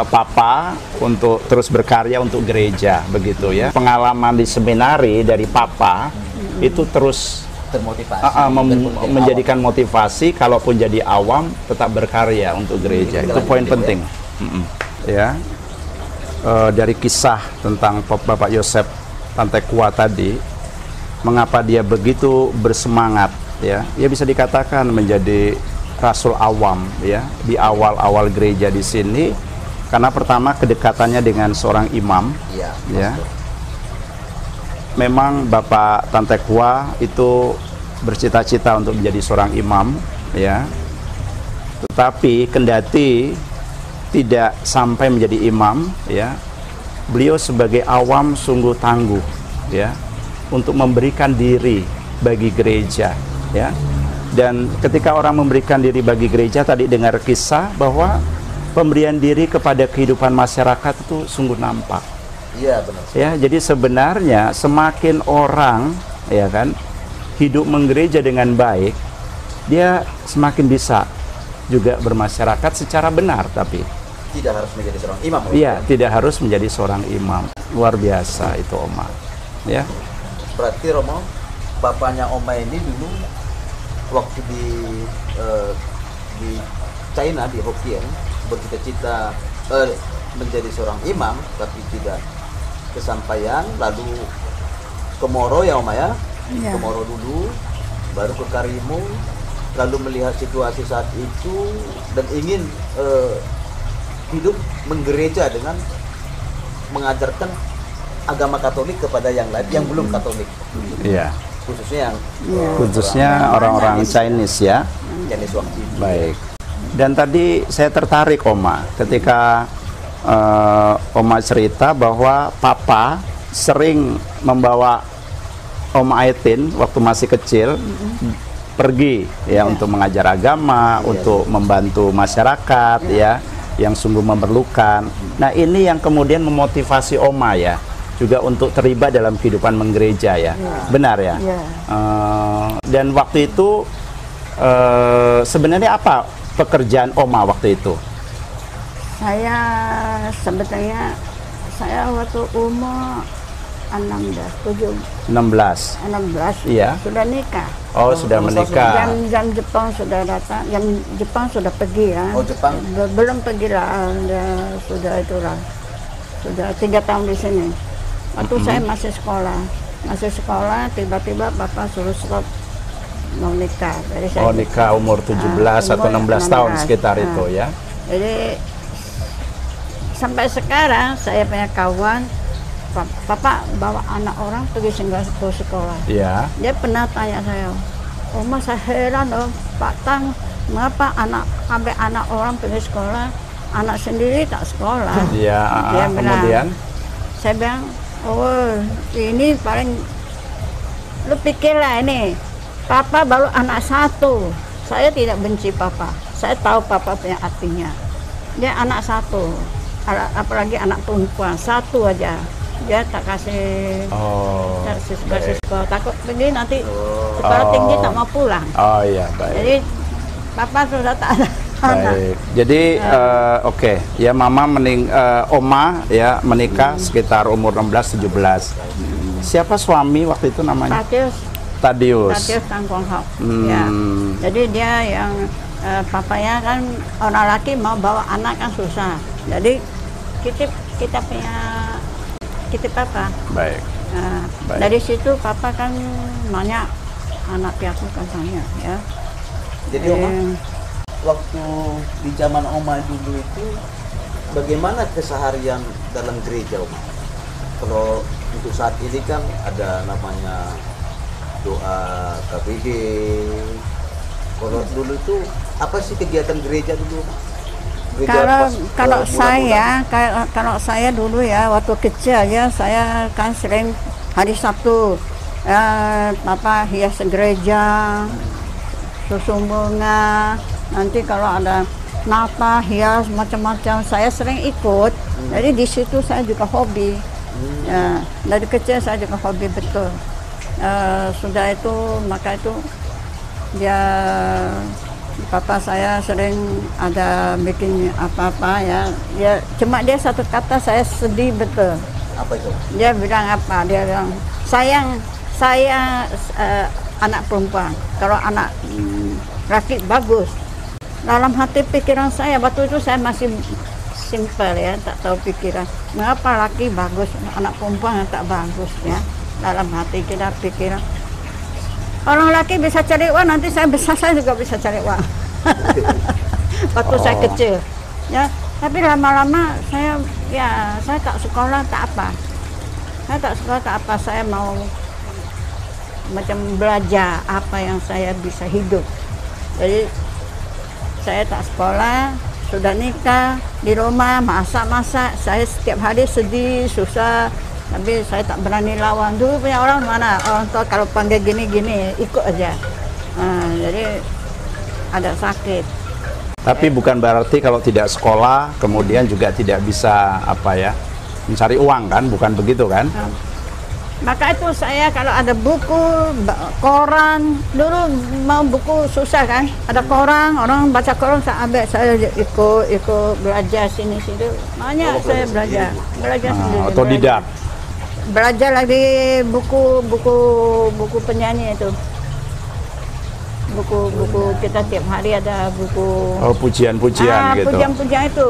papa untuk terus berkarya untuk gereja, begitu ya. Pengalaman di seminari dari papa itu terus termotivasi, menjadikan motivasi, kalaupun jadi awam tetap berkarya untuk gereja. Itu poin penting. Ya, dari kisah tentang Bapak Yosef Tantekwa tadi, mengapa dia begitu bersemangat, ya bisa dikatakan menjadi rasul awam ya di awal-awal gereja di sini, karena pertama kedekatannya dengan seorang imam, ya. Memang Bapak Tantekwa itu bercita-cita untuk menjadi seorang imam, ya. Tetapi kendati tidak sampai menjadi imam, ya, beliau sebagai awam sungguh tangguh, ya, untuk memberikan diri bagi gereja, ya. Dan ketika orang memberikan diri bagi gereja, tadi dengar kisah bahwa pemberian diri kepada kehidupan masyarakat itu sungguh nampak. Iya, benar. Ya, jadi sebenarnya semakin orang, ya kan, hidup menggereja dengan baik, dia semakin bisa juga bermasyarakat secara benar, tapi tidak harus menjadi seorang imam. Iya, tidak harus menjadi seorang imam. Luar biasa itu Oma. Ya. Berarti Romo, bapaknya Oma ini dulu waktu di China, di Hokkien, bercita-cita menjadi seorang imam, tapi tidak kesampaian, lalu ke Moro ya Oma ya, ke Moro dulu, baru ke Karimun, lalu melihat situasi saat itu dan ingin hidup menggereja dengan mengajarkan agama Katolik kepada yang lain yang belum Katolik. Iya. Khususnya yang Khususnya orang-orang Chinese ya. Chinese waktu itu. Baik. Dan tadi saya tertarik Oma ketika Oma cerita bahwa Papa sering membawa Oma Aitin waktu masih kecil pergi ya untuk mengajar agama, untuk membantu masyarakat ya yang sungguh memerlukan. Nah, ini yang kemudian memotivasi Oma ya juga untuk terlibat dalam kehidupan menggereja ya. Benar ya? Dan waktu itu sebenarnya apa pekerjaan Oma waktu itu? Saya sebetulnya waktu umur 16 Iya. sudah nikah. Oh, sudah menikah. Jam Jepang sudah datang, jam Jepang sudah pergi ya. Oh, Jepang? Belum pergi lah, sudah itulah. Sudah 3 tahun di sini. Waktu saya masih sekolah, tiba-tiba Bapak suruh stop mau nikah. Jadi saya nikah umur 17 atau 16 tahun sekitar itu ya. Jadi sampai sekarang saya punya kawan, Papa bawa anak orang pergi ke sekolah. Iya. Dia pernah tanya saya, Oma saya heran loh, Pak Tang, mengapa anak orang pergi sekolah, anak sendiri tak sekolah? Iya. Dia Kemudian? Saya bilang, oh ini paling, lu pikirlah ini, Papa baru anak 1. Saya tidak benci Papa, saya tahu Papa punya artinya. Dia anak 1, apalagi anak perempuan 1 aja. Dia tak kasih sekolah, takut pergi nanti sekolah tinggi tak mau pulang. Oh iya, baik. Jadi Papa sudah tak ada anak. Baik. Jadi oke, ya Mama Oma ya menikah sekitar umur 16-17. Siapa suami waktu itu namanya? Tadius Tangkong Hok. Ya. Jadi dia yang papanya kan orang laki mau bawa anak kan susah. Jadi kita punya Papa. Baik. Baik. Dari situ Papa kan banyak anak piatu kan banyak ya. Jadi Oma, waktu di zaman Oma dulu itu bagaimana keseharian dalam gereja Oma? Kalau untuk saat ini kan ada namanya doa KBD. Kalau dulu itu apa sih kegiatan gereja dulu Oma? Kalau saya dulu ya waktu kecil ya, saya kan sering hari Sabtu Papa hias gereja, susun bunga, nanti kalau ada Natal hias macam-macam, saya sering ikut. Jadi di situ saya juga hobi. Ya, dari kecil saya juga hobi betul. Sudah itu maka itu dia Papa saya sering ada bikin apa-apa ya. Cuma dia satu kata saya sedih betul. Apa itu? Dia bilang apa? Dia bilang saya anak perempuan. Kalau anak laki bagus. Dalam hati pikiran saya waktu itu saya masih simpel ya, tak tahu pikiran. Mengapa laki bagus, anak perempuan yang tak bagus ya? Dalam hati kita pikiran. Orang laki bisa cari uang, nanti saya besar saya juga bisa cari uang. Waktu saya kecil, ya. Tapi lama-lama saya tak sekolah tak apa. Saya mau macam belajar apa yang saya bisa hidup. Jadi saya tak sekolah, sudah nikah di rumah masak-masak. Saya setiap hari sedih, susah. Tapi saya tak berani lawan. Dulu punya orang mana? Orang tua kalau panggil gini-gini, ikut aja. Jadi ada sakit. Tapi bukan berarti kalau tidak sekolah, kemudian juga tidak bisa mencari uang kan? Bukan begitu kan? Maka itu saya kalau ada buku, koran, dulu mau buku susah kan? Ada koran, orang baca koran saya ambil, saya ikut belajar sini-sini. Makanya saya belajar sendiri. Otodidak. Belajar lagi buku penyanyi itu, buku kita tiap hari ada buku pujian-pujian gitu. Pujian-pujian itu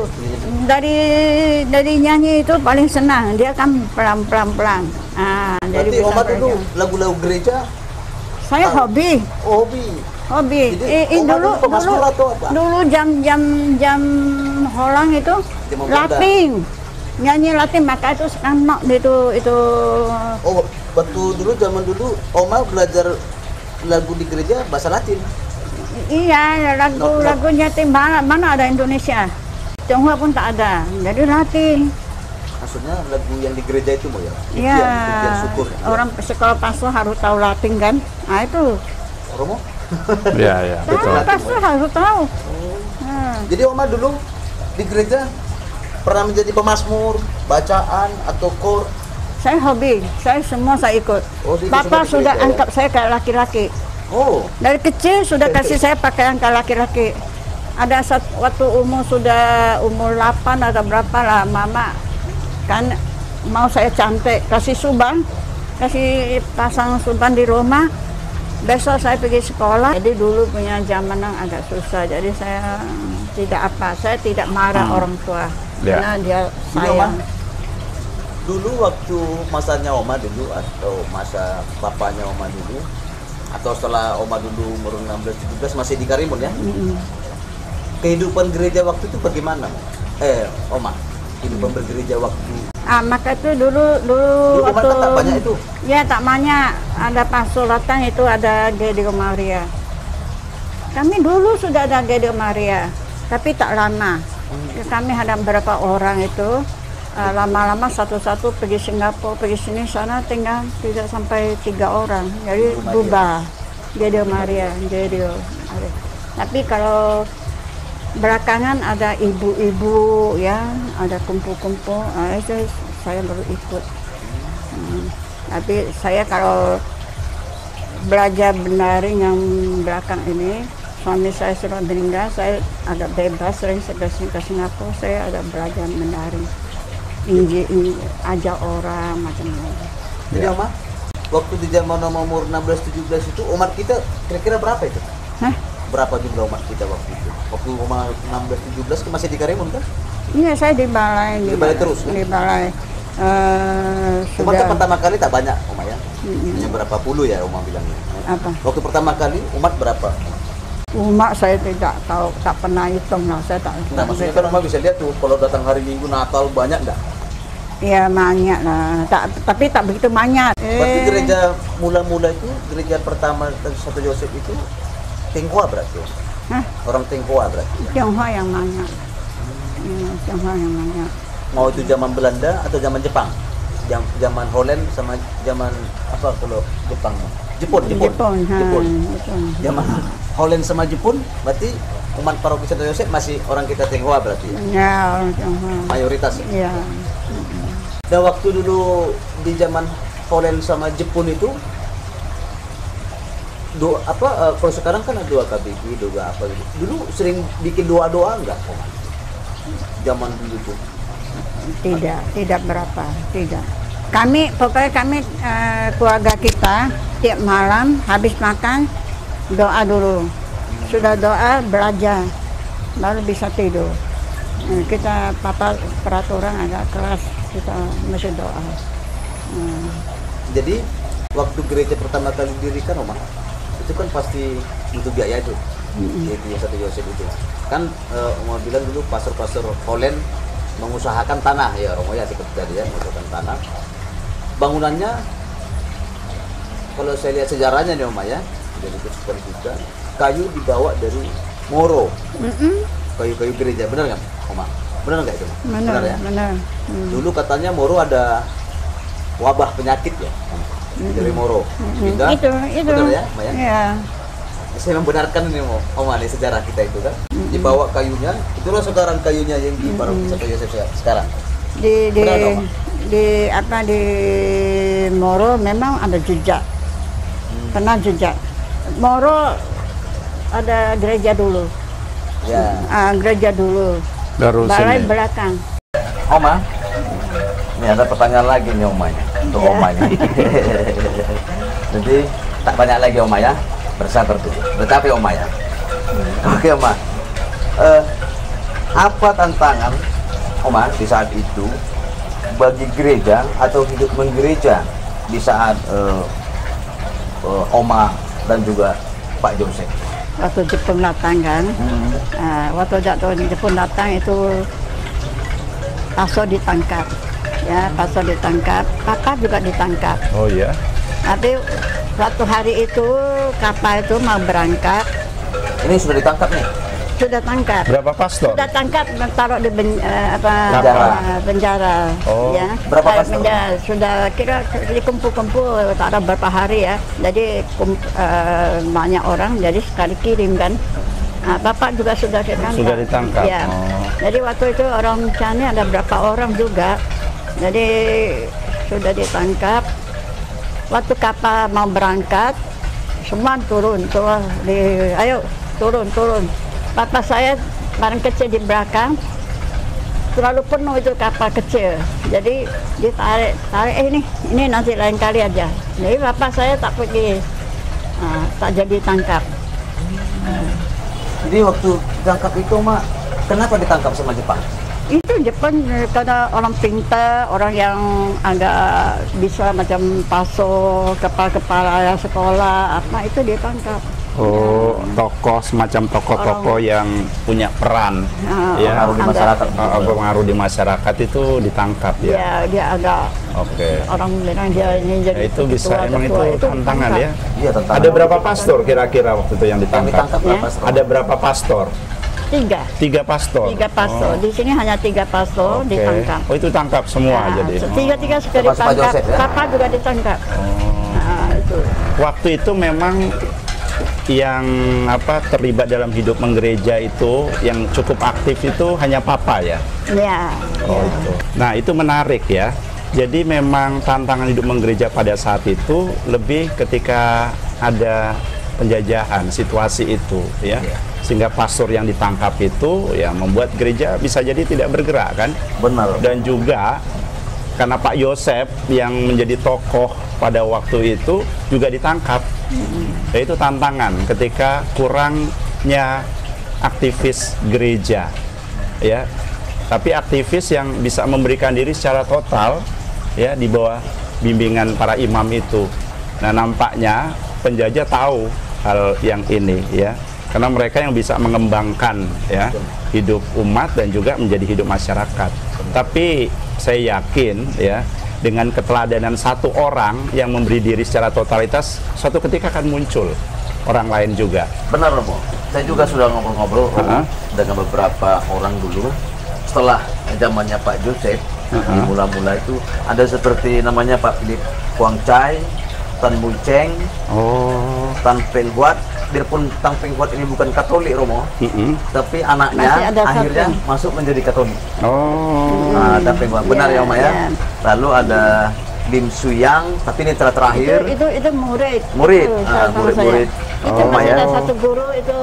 dari nyanyi itu paling senang, dia kan pelan. Jadi Oma dulu lagu-lagu gereja Saya hobi. Hobi. Jadi, Dulu jam Holang itu Latin. Nyanyi Latin, maka itu sekarang itu. Oh, waktu zaman dulu Oma belajar lagu di gereja bahasa Latin. Iya, lagunya mana ada Indonesia. Tionghoa pun tak ada. Jadi Latin. Maksudnya lagu yang di gereja itu mau ya? Iya. Pujian syukur. Orang sekolah pastor harus tahu Latin kan? Nah itu. Romo? Iya, betul. Pastor harus tahu. Jadi Oma dulu di gereja pernah menjadi pemazmur, bacaan atau kor? Saya hobi, saya ikut. Bapak sudah anggap saya kayak laki-laki. Dari kecil sudah kasih saya pakaian kayak laki-laki. Ada waktu sudah umur 8 atau berapa lah, mama kan mau saya cantik, kasih pasang suban di rumah. Besok saya pergi sekolah. Jadi dulu punya zaman yang agak susah. Jadi saya tidak marah orang tua. Karena dia sayang. Dulu waktu masanya Oma dulu atau masa bapaknya Oma dulu atau setelah Oma dulu umur 16-17 masih di Karimun ya? Kehidupan gereja waktu itu bagaimana? Oma, kehidupan bergereja waktu. Maka itu dulu waktu tak banyak itu. Ya tak banyak. Ada pasolatan itu ada Gedio Maria. Kami dulu sudah ada Gedio Maria, tapi tak lama. Kami ada beberapa orang itu. Lama-lama satu-satu pergi Singapura, pergi sini sana, tinggal tidak sampai 3 orang. Jadi berubah Gedio Maria. Tapi kalau belakangan ada ibu-ibu ya, ada kumpul-kumpul, itu saya baru ikut. Tapi saya kalau belajar benaring yang belakang ini, suami saya sudah meninggal, saya agak bebas, sering ke Singapura, saya ada belajar benaring. Ajak orang macam-macam. Jadi Oma, waktu di zaman umur 16-17 itu umat kita kira-kira berapa itu? Berapa jumlah umat kita waktu itu? Waktu umur 16-17 masih di Karimun kan? Iya, saya di balai. Di balai terus? Di balai. Umatnya pertama kali tak banyak Oma ya? Hanya berapa puluh ya Oma bilangnya? Apa? Waktu pertama kali umat berapa? Umat saya tidak tahu, tak pernah hitung lah. Saya tak. Nah maksudnya kan Oma bisa lihat tuh kalau datang hari Minggu Natal banyak enggak? Iya banyak lah, tapi tak begitu banyak. Berarti gereja mula-mula itu, gereja pertama Santo Yosef itu Tionghoa berarti? Orang Tionghoa berarti? Tionghoa yang banyak. Tionghoa yang banyak. Mau itu zaman Belanda atau zaman Jepang? Zaman Holland sama zaman apa kalau Jepang? Jepun. Zaman Holland sama Jepun berarti umat paroki Santo Yosef masih orang kita Tionghoa berarti? Ya, orang Tionghoa. Mayoritas? Iya. Dan waktu dulu di zaman Holland sama Jepun itu kalau sekarang kan ada doa KBG, doa apa gitu. Dulu sering bikin doa-doa enggak? Zaman dulu tuh. Tidak berapa, tidak. Pokoknya kami keluarga kita tiap malam habis makan doa dulu. Sudah doa belajar baru bisa tidur. Kita peraturan agak keras, kita mesti doa. Jadi waktu gereja pertama kali didirikan Oma, itu kan pasti butuh biaya itu, yaitu Santo Yosef itu. Kan Oma bilang dulu pastor-pastor Holland mengusahakan tanah ya Romo ya seperti tadi ya, mengusahakan tanah. Bangunannya kalau saya lihat sejarahnya nih Oma ya, jadi seperti juga kayu dibawa dari Moro. Kayu-kayu gereja, benar nggak Oma? Benar nggak itu? Benar ya? Benar. Dulu katanya Moro ada wabah penyakit ya, dari Moro. Itu. Benar ya, Maya? Iya. Saya membenarkan ini Oma nih sejarah kita itu kan. Dibawa kayunya, itulah sekarang kayunya yang di paroki Santo Yosef sekarang. Di Moro memang ada jejak. Pernah jejak. Moro ada gereja dulu. Ya. Gereja dulu. Balai belakang. Oma, ini ada pertanyaan lagi nih Omanya, untuk Omanya. Jadi tak banyak lagi Oma ya, bersabar tuh. Tetapi Oma ya. Oke Oma. Apa tantangan Oma di saat itu bagi gereja atau hidup menggereja di saat Oma dan juga Pak Joseph? Waktu Jepun datang kan, waktu Jepun datang itu Paso ditangkap, ya Paso ditangkap, Papa juga ditangkap. Oh ya. Tapi suatu hari itu kapal itu mau berangkat. Ini sudah ditangkap nih? Sudah tangkap. Berapa pastor? Sudah tangkap, taruh di penjara. Oh. Ya. Berapa pastor? Sudah kira dikumpul-kumpul, taruh berapa hari ya. Jadi banyak orang, jadi sekali kirim kan. Nah, Bapak juga sudah ditangkap. Sudah ditangkap. Ya. Jadi waktu itu orang Cani ada berapa orang juga. Jadi sudah ditangkap. Waktu kapal mau berangkat, semua turun. Ayo turun. Papa saya barang kecil di belakang, terlalu penuh itu kapal kecil. Jadi ditarik, ini nanti lain kali aja. Jadi bapak saya tak pergi, tak jadi tangkap. Jadi waktu ditangkap itu Mak, kenapa ditangkap sama Jepang? Itu Jepang karena orang pintar, orang yang agak bisa macam Paso, kepala sekolah, apa itu dia tangkap. Oh, tokoh semacam tokoh-tokoh yang punya peran, ya, Pengaruh di masyarakat. pengaruh di masyarakat itu ditangkap ya. Ya, dia agak Oke. orang bilang dia ini jadi Ya, itu bisa emang itu tantangan ya. Iya, tantangan. Ada berapa pastor kira-kira waktu itu yang Yang ditangkap? ditangkap Ya. berapa? Ada berapa pastor? 3 pastor. 3 pastor. Di sini hanya 3 pastor Oke. ditangkap. Oh, itu tangkap semua jadi. Tiga sekali Termasuk Pak ditangkap. Joseph, ya? Papa juga ditangkap. Itu. Waktu itu memang yang terlibat dalam hidup menggereja itu yang cukup aktif itu hanya Papa ya. Ya. Oh, itu. Nah, itu menarik ya. Jadi memang tantangan hidup menggereja pada saat itu lebih ketika ada penjajahan situasi itu ya. Sehingga pastor yang ditangkap itu ya membuat gereja bisa jadi tidak bergerak kan. Benar. Dan juga karena Pak Yosef yang menjadi tokoh pada waktu itu juga ditangkap. Itu tantangan ketika kurangnya aktivis gereja ya. Tapi aktivis yang bisa memberikan diri secara total ya di bawah bimbingan para imam itu. Nah, nampaknya penjajah tahu hal yang ini ya. Karena mereka yang bisa mengembangkan ya hidup umat dan juga menjadi hidup masyarakat. Tapi saya yakin ya dengan keteladanan satu orang yang memberi diri secara totalitas, suatu ketika akan muncul orang lain juga. Benar Romo. Saya juga sudah ngobrol-ngobrol dengan beberapa orang dulu. Setelah zamannya Pak Joseph, di mula-mula itu ada seperti namanya Pak Philip Quang Chai, Tan Bui Cheng, Tan Peng Huat. Biarpun Tan Peng Huat ini bukan Katolik Romo, tapi anaknya akhirnya masuk menjadi Katolik. Tan Peng Huat benar ya Om ya. Lalu ada Lim Suyang, tapi ini terakhir. Itu murid. Murid. Murid. Itu Oh, masih ya. ada satu guru itu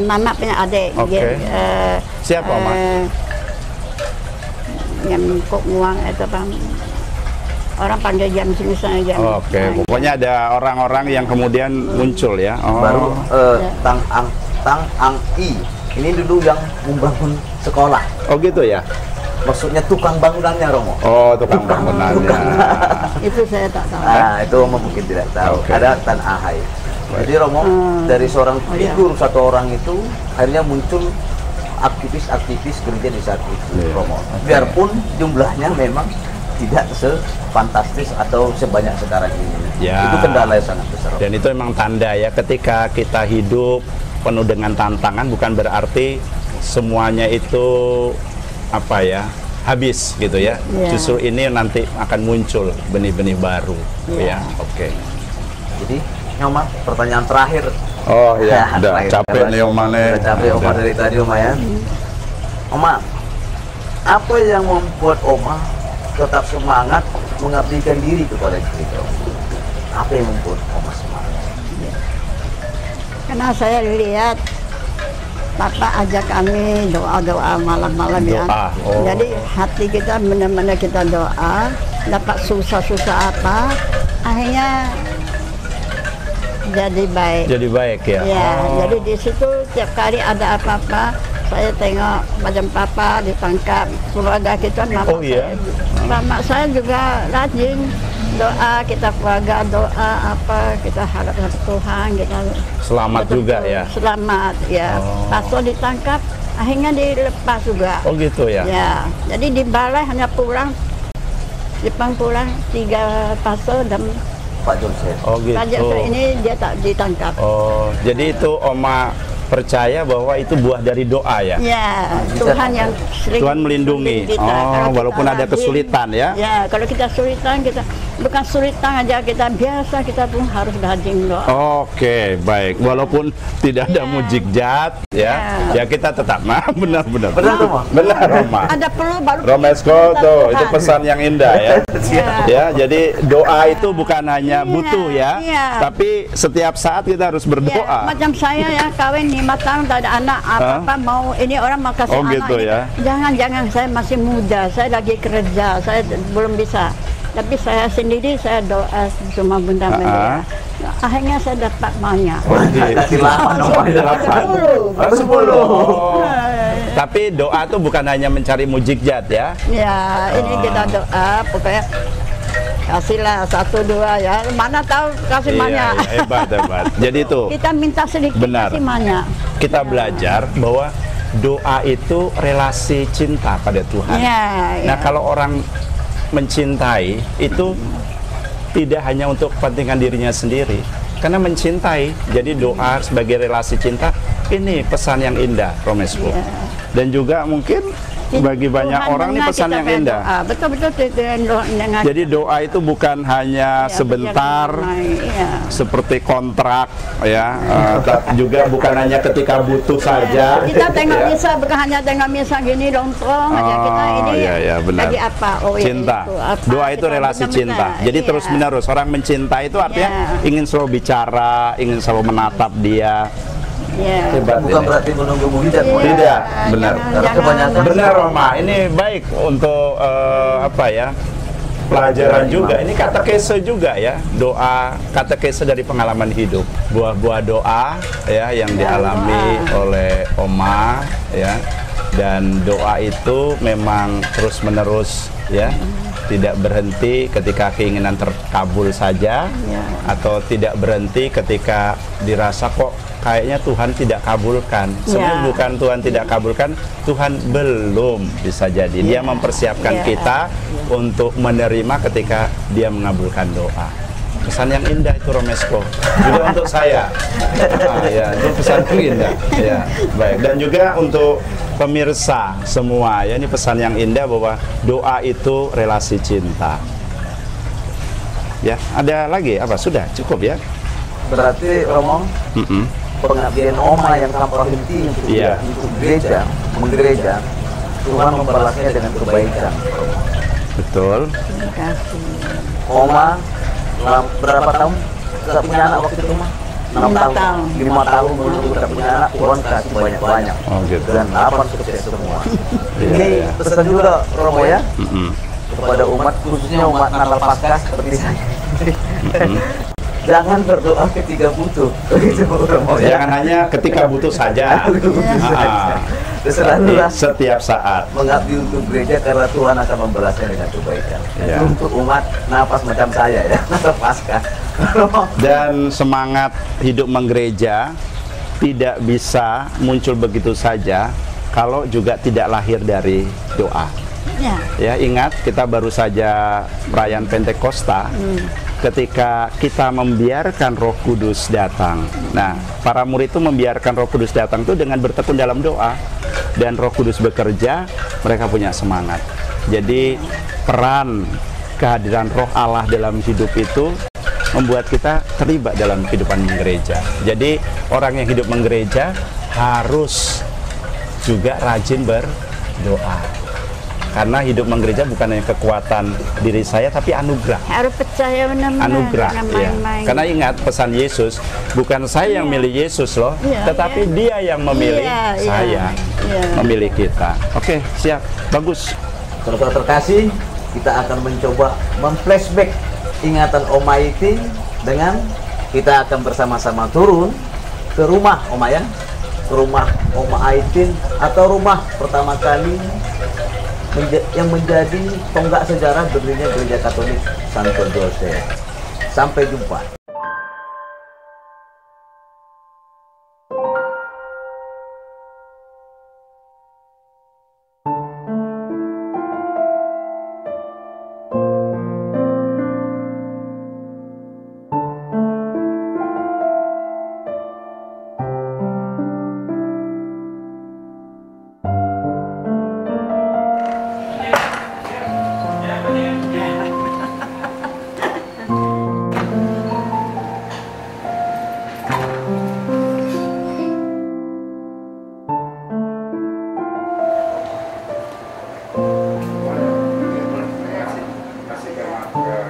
Mama punya adik. Oke. Siapa Oma? Yang kok nguang itu Bang. Orang panggil jam sini saja. Oke, pokoknya ada orang-orang yang kemudian muncul ya. Baru Tang Ang I. Ini dulu yang membangun sekolah. Oh gitu ya. Maksudnya tukang bangunannya Romo. Oh, tukang bangunannya. Itu saya tak tahu. Nah, itu Romo mungkin tidak tahu. Oke. Ada Tan Ahai. Jadi Romo dari seorang figur satu orang itu akhirnya muncul aktivis-aktivis gereja di saat itu Romo. Biarpun jumlahnya memang tidak sefantastis atau sebanyak sekarang ini. Ya. Itu kendala yang sangat besar. Dan itu memang tanda ya ketika kita hidup penuh dengan tantangan bukan berarti semuanya itu habis gitu ya. Justru ini nanti akan muncul benih-benih baru. Ya, oke. Jadi, Oma, pertanyaan terakhir. Oh iya, udah terakhir. capek nih Oma nih. Udah capek Oma dari tadi Oma ya. Oma, apa yang membuat Oma tetap semangat mengabdikan diri kepada gereja? Apa yang membuat Oma semangat? Karena saya lihat Bapak ajak kami doa-doa malam-malam ya. Jadi hati kita benar-benar kita doa, dapat susah-susah apa, akhirnya jadi baik. Jadi baik ya. Ya, jadi di situ tiap kali ada apa-apa, saya tengok macam Papa ditangkap, keluarga kita mama Oh iya. mama saya juga rajin doa kita keluarga, doa apa kita harap sama Tuhan, kita Selamat juga ya. Selamat ya. Pastor ditangkap, akhirnya dilepas juga. Oh gitu ya. Ya, jadi di balai hanya pulang, Jepang pulang 3 pastor dan Pak Joseph. Oh gitu. Pak Joseph ini dia tak ditangkap. Oh, jadi itu Oma percaya bahwa itu buah dari doa ya? Ya, Tuhan yang sering Tuhan melindungi. kita. Kalau kita Walaupun ada rajin, kesulitan ya? Ya, kalau kita kesulitan, kita bukan kesulitan aja, kita biasa, kita pun harus rajin doa. Oke, baik. Walaupun tidak ada mujizat ya, ya kita tetap benar-benar. Benar, Roma? Benar, Roma. Ada perlu baru Romesko kita tuh, Tuhan. itu pesan yang indah ya. Ya. Ya, jadi doa itu bukan hanya butuh ya, iya. tapi setiap saat kita harus Ya, berdoa. macam saya ya kawin 5 tahun tak ada anak apa mau ini orang mau kasih Oh, anak gitu ini. ya. Jangan saya masih muda, saya lagi kerja, saya belum bisa. Tapi saya sendiri saya doa cuma bunda Maria. Akhirnya saya dapat banyak. Kasih 8 dong, Pak. 10. Tapi doa tuh bukan hanya mencari mujizat ya. Ya, ini kita doa pokoknya kasihlah 1, 2 ya. Mana tahu kasih banyak. Iya, hebat. Jadi itu Kita minta sedikit Benar. kasih banyak. kita belajar bahwa doa itu relasi cinta pada Tuhan. Ya, Nah, ya. kalau orang mencintai itu tidak hanya untuk kepentingan dirinya sendiri, karena mencintai, jadi doa sebagai relasi cinta, ini pesan yang indah, Romesko. Iya. Dan juga mungkin bagi banyak Tuhan orang ini dengar pesan kita yang punya indah. doa. Betul-betul Tuhan dengar. Jadi doa itu bukan hanya Ya, sebentar, biar damai, ya. seperti kontrak, ya, juga bukan hanya ketika butuh saja. Kita tengok ya. misa bukan hanya tengok misa gini nongkrong aja kita ini iya, benar. lagi apa ya Cinta. itu, apa, Doa itu kita relasi benar-benar, cinta. Jadi iya. terus menerus orang mencintai itu artinya Iya. ingin selalu bicara, ingin selalu menatap dia. Ya. Hebat Bukan ini. berarti menunggu mujizat, Iya. Pak. Tidak, benar. Karena kebanyakan Benar, Roma. Ini baik untuk apa ya? Pelajaran juga. Ini katekese juga ya. Doa katekese dari pengalaman hidup. Buah-buah doa ya yang dialami oleh Oma ya. Dan doa itu memang terus-menerus ya. Tidak berhenti ketika keinginan terkabul saja, atau tidak berhenti ketika dirasa kok kayaknya Tuhan tidak kabulkan. Sebenarnya bukan Tuhan tidak kabulkan, Tuhan belum bisa jadi. Dia mempersiapkan kita untuk menerima ketika Dia mengabulkan doa. Pesan yang indah itu, Romesko. Juga untuk saya. Ya, itu pesan yang indah. Ya, baik. Dan juga untuk pemirsa semua, ya, ini pesan yang indah bahwa doa itu relasi cinta. Ya, ada lagi apa? Sudah cukup ya? berarti Romo, pengabdian Oma yang tanpa henti untuk Iya. untuk gereja, menggereja, Tuhan membalasnya dengan kebaikan. Betul. Terima kasih. Oma berapa tahun tidak punya anak waktu itu, Ma? 6 tahun. 5 tahun dulu tidak punya anak, Tuhan kasih banyak-banyak. Oh, gitu. Dan 8 sukses semua. Iya, Ini iya. pesan juga Romo ya, Mm-mm. kepada umat, khususnya umat Natal Paskah seperti saya. Jangan berdoa ketika butuh. Begitu, Romo ya. Jangan hanya ketika butuh saja. Selalulah Setiap saat. mengabdi untuk gereja karena Tuhan akan membalasnya dengan kebaikan. Ya. Untuk umat napas macam saya ya, Natal Paskah. Dan semangat hidup menggereja tidak bisa muncul begitu saja kalau juga tidak lahir dari doa. Ya. Ya, ingat kita baru saja perayaan Pentakosta. Ketika kita membiarkan Roh Kudus datang. Nah, para murid itu membiarkan Roh Kudus datang itu dengan bertekun dalam doa, dan Roh Kudus bekerja, mereka punya semangat. Jadi peran kehadiran Roh Allah dalam hidup itu membuat kita terlibat dalam kehidupan gereja. Jadi orang yang hidup menggereja harus juga rajin berdoa. Karena hidup menggereja bukan hanya kekuatan diri saya, tapi anugerah. Harus percaya benar-benar. Anugerah, jangan ya. main-main. Karena ingat pesan Yesus, bukan saya yang milih Yesus loh, Iya, tetapi iya. Dia yang memilih Iya, iya. saya, Iya. memilih kita. Oke, siap, bagus. Saudara terkasih, kita akan mencoba memflashback ingatan Oma Aitin dengan kita akan bersama-sama turun ke rumah Oma ya, ke rumah Oma Aitin atau rumah pertama kali yang menjadi tonggak sejarah berdirinya Gereja Katolik Santo Joseph. Sampai jumpa.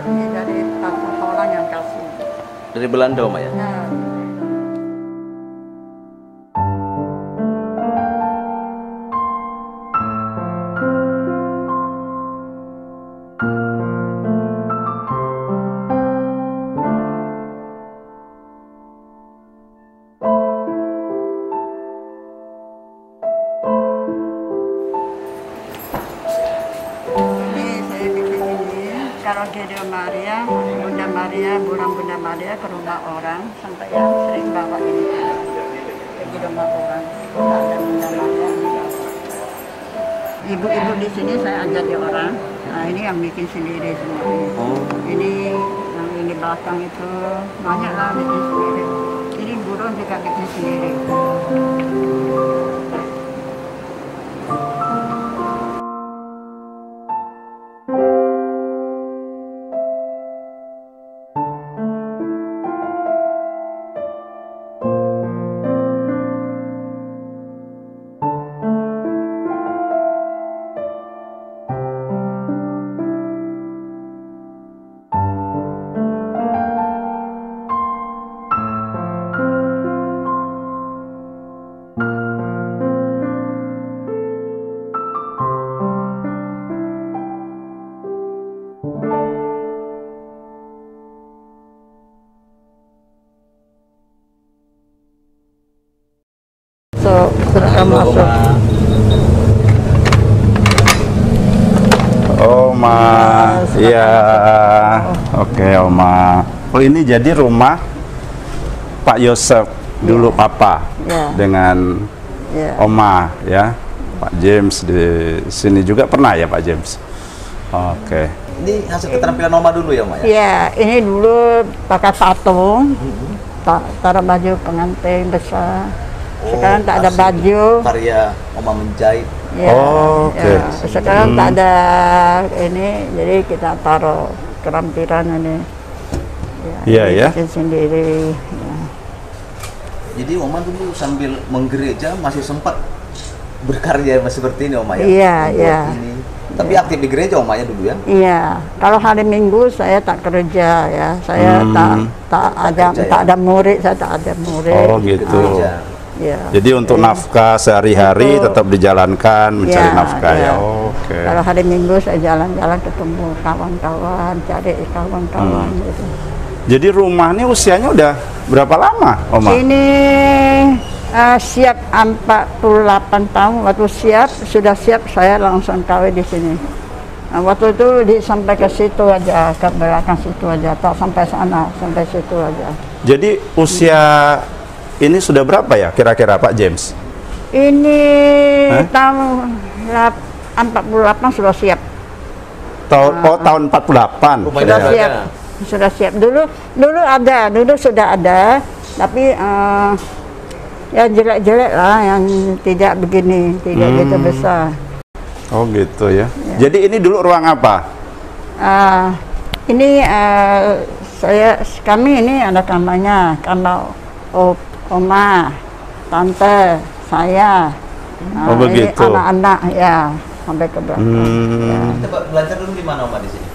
Ini dari orang yang kasih. Dari Belanda, Oma ya? Ya. Kalau Gereja Maria, Bunda Maria, bulan Bunda Maria ke rumah orang, sampai yang sering bawa ini ke rumah orang. Ada Bunda Maria. Ibu-ibu di sini saya ajari orang. Nah ini yang bikin sendiri semua. Ini yang ini belakang itu banyak lah bikin sendiri. Ini burung juga bikin sendiri. Silakan masuk. Oma, iya, oke Oma. Oh ini jadi rumah Pak Yosef dulu Papa Ya. dengan Ya. Oma ya. Pak James di sini juga pernah ya Pak James. Oke. Ini hasil keterampilan Oma dulu ya, Oma ya? Ya, ini dulu pakai patung, taruh baju pengantin besar. Sekarang tak ada hasil baju. Karya Oma menjahit. Ya, Oh, oke. ya. Sekarang tak ada ini, jadi kita taruh kerampiran ini. Iya, ini ya. bikin sendiri. Ya. Jadi Oma dulu sambil menggereja masih sempat berkarya seperti ini, Oma ya? Iya, Membuat iya. ini. Tapi aktif di gereja Omanya dulu ya? Iya, kalau hari Minggu saya tak kerja ya, saya tak ada murid, saya tak ada murid. Oh gitu. Gereja. Ya. Jadi untuk nafkah sehari-hari Untuk- tetap dijalankan mencari Ya, nafkah ya. ya. Oke. Kalau hari Minggu saya jalan-jalan ketemu kawan-kawan, cari kawan-kawan gitu. Jadi rumah ini usianya udah berapa lama, Oma? Ini siap 48 tahun, waktu sudah siap saya langsung kawin di sini. Nah, waktu itu sampai ke situ aja, ke belakang situ aja, tak sampai sana, sampai situ aja. Jadi usia ini sudah berapa ya kira-kira Pak James? Ini Hah? tahun 48 sudah siap. Tahun 48. Rumah Sudah ini siap. ada. Sudah siap. Dulu sudah ada, tapi ya jelek-jelek lah, yang tidak begini, tidak gitu besar. Oh gitu ya. Jadi ini dulu ruang apa? Ini kami ini ada kamarnya, kamar oma, tante, saya. Oh, ini begitu. anak-anak ya sampai ke belakang. Kita belajar dulu di mana, Oma, di sini?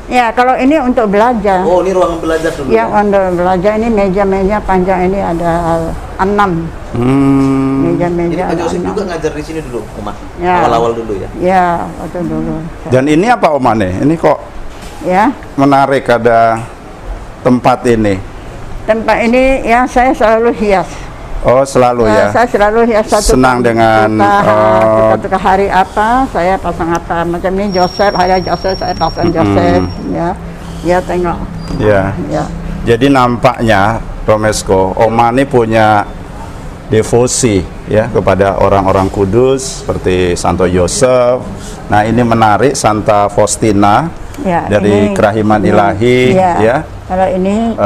Ya kalau ini untuk belajar. Oh, ini ruangan belajar dulu. Ya untuk belajar ini meja-meja panjang ini ada 6 Jadi meja-meja. Pak Joseph ada juga 6. ngajar di sini dulu, Oma? Ya. Awal-awal dulu ya? Ya waktu dulu. Dan ini apa Oma nih? Ini kok Ya menarik ada tempat ini. tempat ini ya saya selalu hias. Oh, selalu ya. Saya selalu ya satu Senang dengan satu hari apa saya pasang apa, macam ini Joseph, hari Joseph saya pasang Joseph, ya tengok. Ya. Jadi nampaknya Romesco, Oma ini punya devosi ya kepada orang-orang kudus seperti Santo Yosef. Nah, ini menarik, Santa Faustina dari Kerahiman Ilahi ya. Kalau ini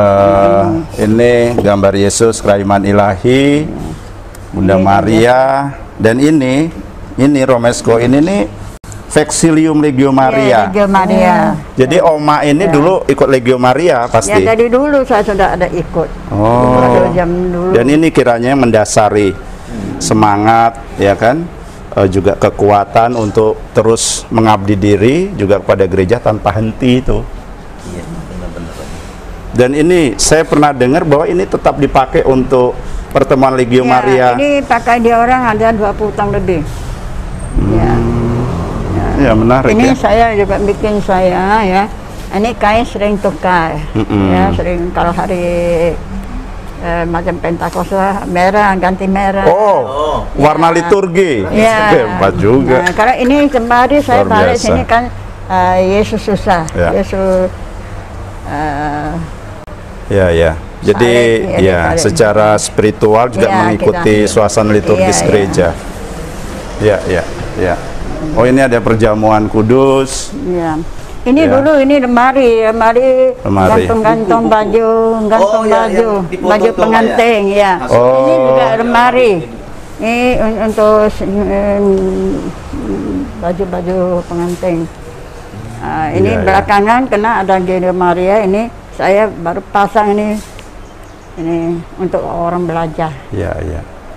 gambar Yesus Kerahiman Ilahi, Bunda Maria, dan ini Romesco, ini nih Vexillum Legio Maria. Legio Maria. Jadi Oma ini dulu ikut Legio Maria pasti. Ya, dari dulu saya sudah ada ikut. Jam dulu. Dan ini kiranya mendasari semangat, ya kan, juga kekuatan untuk terus mengabdi diri juga kepada gereja tanpa henti itu. Iya, benar-benar. Dan ini saya pernah dengar bahwa ini tetap dipakai untuk pertemuan Legio Maria. Ini pakai dia orang ada 20 tahun lebih. Ya, menarik. Ini saya juga bikin ya. Ini kain sering tukar. Ya, sering kalau hari macam Pentakosta merah, ganti merah. Oh, warna liturgi. Ya. Hebat juga. Nah, karena ini kemarin saya balik sini kan Yesus susah. Yesus Ya. Jadi secara spiritual juga mengikuti suasana liturgis gereja. Ya. Oh, ini ada perjamuan kudus. Ya. Ini dulu ini lemari gantung-gantung baju, baju pengantin ya. Ini juga lemari. Ini untuk baju-baju pengantin. Ini belakangan kena ada Legio Maria, ini saya baru pasang ini untuk orang belajar. Ya.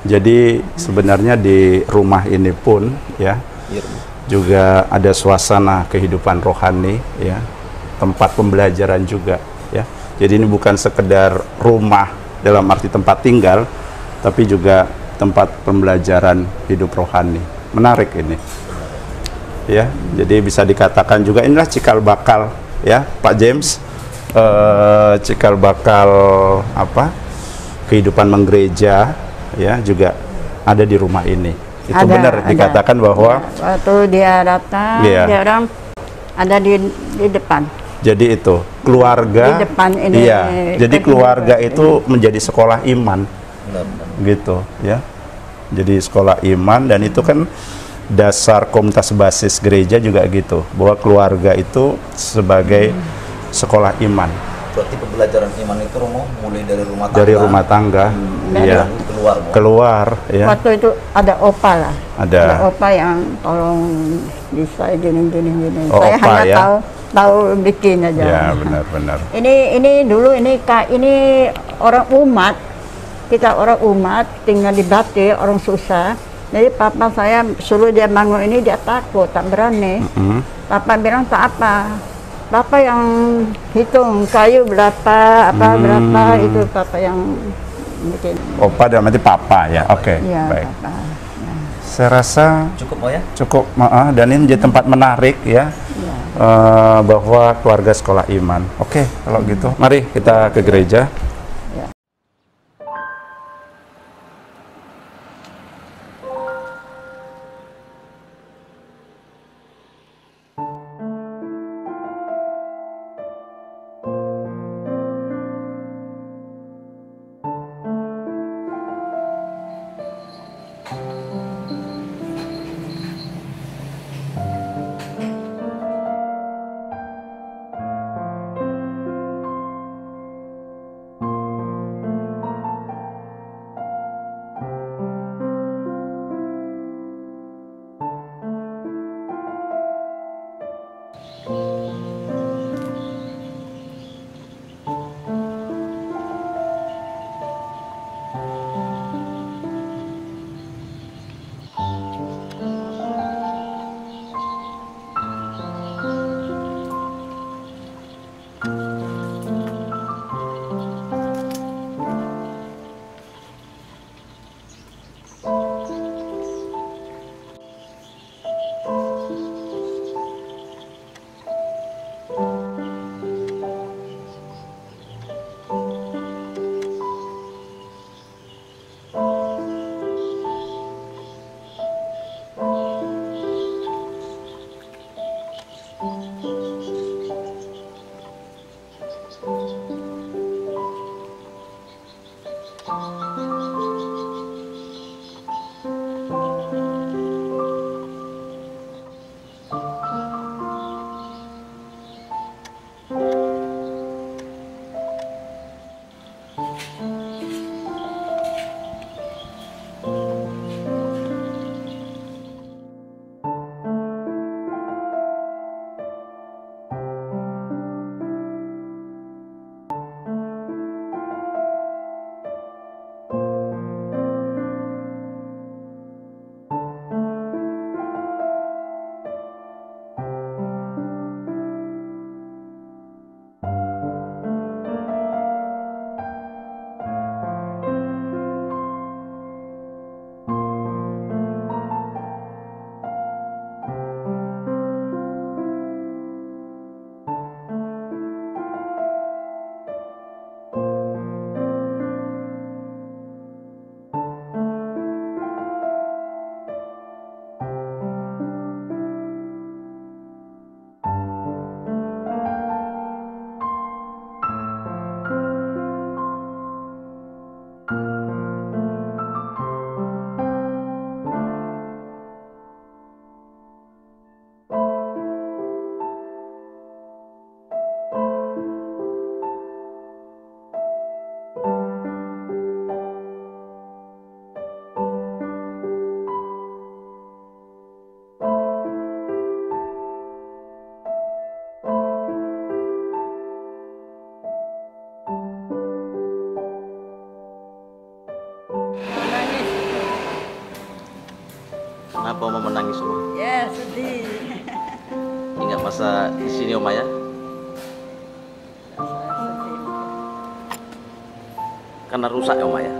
Jadi sebenarnya di rumah ini pun ya juga ada suasana kehidupan rohani ya, tempat pembelajaran juga ya. Jadi ini bukan sekedar rumah dalam arti tempat tinggal, tapi juga tempat pembelajaran hidup rohani. Menarik ini. Ya, jadi bisa dikatakan juga inilah cikal bakal ya, Pak James. Cikal bakal kehidupan menggereja ya juga ada di rumah ini. Itu benar dikatakan bahwa waktu dia datang dia orang ada di depan. Jadi itu keluarga di depan ini. Iya. Jadi keluarga itu menjadi sekolah iman. Gitu ya. Jadi sekolah iman, dan itu kan dasar komunitas basis gereja juga gitu, bahwa keluarga itu sebagai sekolah iman. Berarti pembelajaran iman itu Romo mulai dari rumah tangga. Dari rumah tangga, iya. Keluar, ya. Waktu itu ada opa lah. Ada opa yang tolong bisa gini. Oh, saya opa, hanya tahu bikin aja. Ya, benar. Ini dulu ini orang umat. Kita orang umat tinggal di Bati, orang susah. Jadi papa saya suruh dia bangun ini, dia takut, tak berani. Papa bilang tak apa. Papa yang hitung kayu berapa, berapa itu papa yang bikin. Opa dalam arti papa ya, oke, ya, baik. Papa. Ya. Saya rasa cukup, dan ini menjadi tempat menarik ya, bahwa keluarga sekolah iman. Oke, kalau gitu, mari kita ke gereja. Kenapa Oma menangis Oma? Ya, sedih. Ingat masa di sini Oma ya? Sedih. Karena rusak ya Oma ya?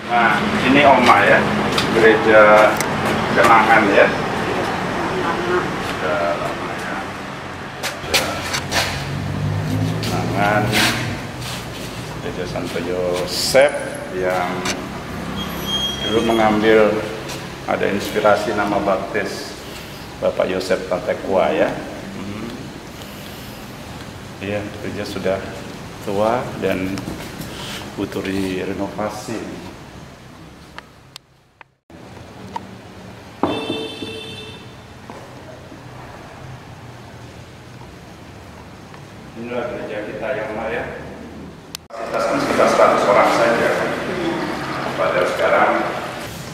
Nah, ini Oma ya, gereja Kenangan ya. Sudah lama ya. Kenangan gereja Santo Yosef yang dulu mengambil ada inspirasi nama baptis Bapak Yosef Tantekwa ya. Iya, gereja sudah tua dan butuh direnovasi. Inilah gereja kita yang ya. Kapasitasnya sekitar 100 orang saja. Pada sekarang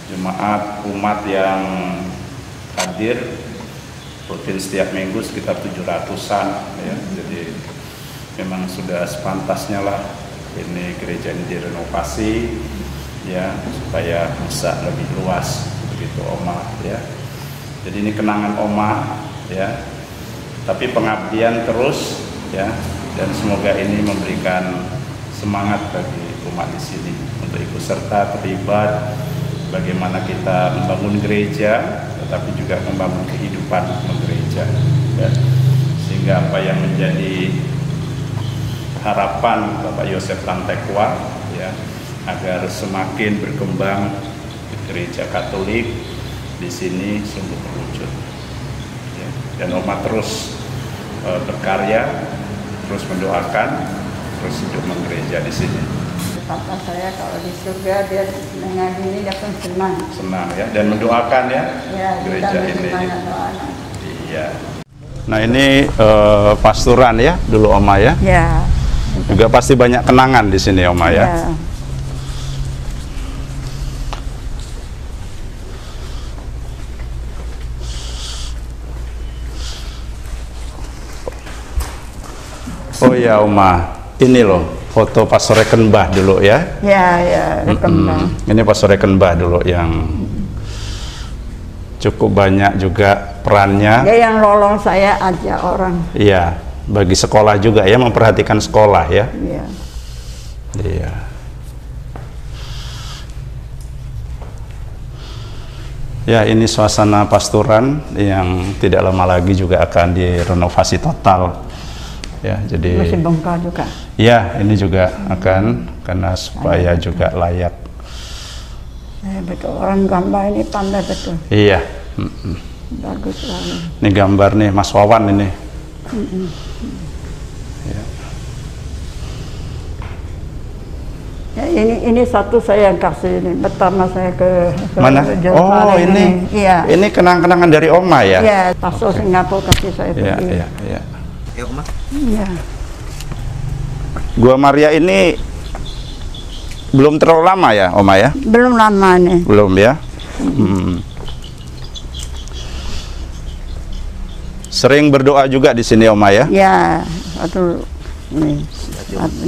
jemaat umat yang hadir rutin setiap minggu sekitar 700-an ya. Jadi memang sudah sepantasnya lah ini gereja ini direnovasi ya supaya bisa lebih luas begitu Oma ya. Jadi ini kenangan Oma ya. Tapi pengabdian terus ya, dan semoga ini memberikan semangat bagi umat di sini untuk ikut serta terlibat bagaimana kita membangun gereja, tetapi juga membangun kehidupan gereja ya. Sehingga apa yang menjadi harapan Bapak Yosef Tantekwa ya, agar semakin berkembang gereja Katolik di sini sungguh terwujud ya. Dan umat terus berkarya, terus mendoakan, terus hidup menggereja di sini. Papa saya kalau di surga dia dengan ini dia pun senang. Senang ya, dan mendoakan ya, gereja ini. Iya. Nah ini pasturan ya dulu Oma ya. Ya. Juga pasti banyak kenangan di sini Oma ya. Ya. Oh ya Oma, ini loh foto pas sore Kenbah dulu ya. Ya, ya, Kenbah. Ini pas sore Kenbah dulu yang cukup banyak juga perannya. Dia yang nolong saya aja orang. Iya, bagi sekolah juga ya, memperhatikan sekolah ya. Iya. Iya. Ya, ini suasana pasturan yang tidak lama lagi juga akan direnovasi total. Ya, jadi Masih bongkar juga. ya, ini juga akan karena supaya juga layak. Betul, orang gambar ini pandai betul. Iya. Bagus sekali. Ini gambar nih Mas Wawan ini. Ya, ini satu saya yang kasih ini. Pertama saya ke Mana? Jerman Oh, ini. Iya. Ini kenang-kenangan dari Oma ya? Iya, pastor Singapura kasih saya Iya, pergi. iya, iya. Ya, Oma. Iya. Gua Maria ini belum terlalu lama ya, Oma ya? Belum lama nih. Belum ya? Sering berdoa juga di sini, Oma ya? Ya, satu ini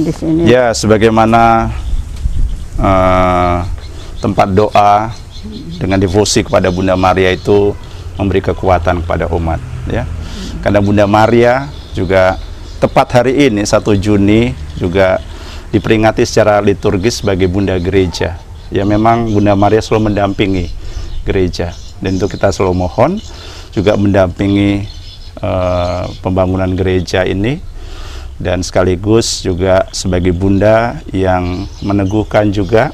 di sini. Ya, sebagaimana tempat doa dengan devosi kepada Bunda Maria itu memberi kekuatan kepada umat ya. Karena Bunda Maria juga tepat hari ini 1 Juni juga diperingati secara liturgis sebagai Bunda Gereja. Ya, memang Bunda Maria selalu mendampingi gereja, dan itu kita selalu mohon juga mendampingi pembangunan gereja ini, dan sekaligus juga sebagai bunda yang meneguhkan juga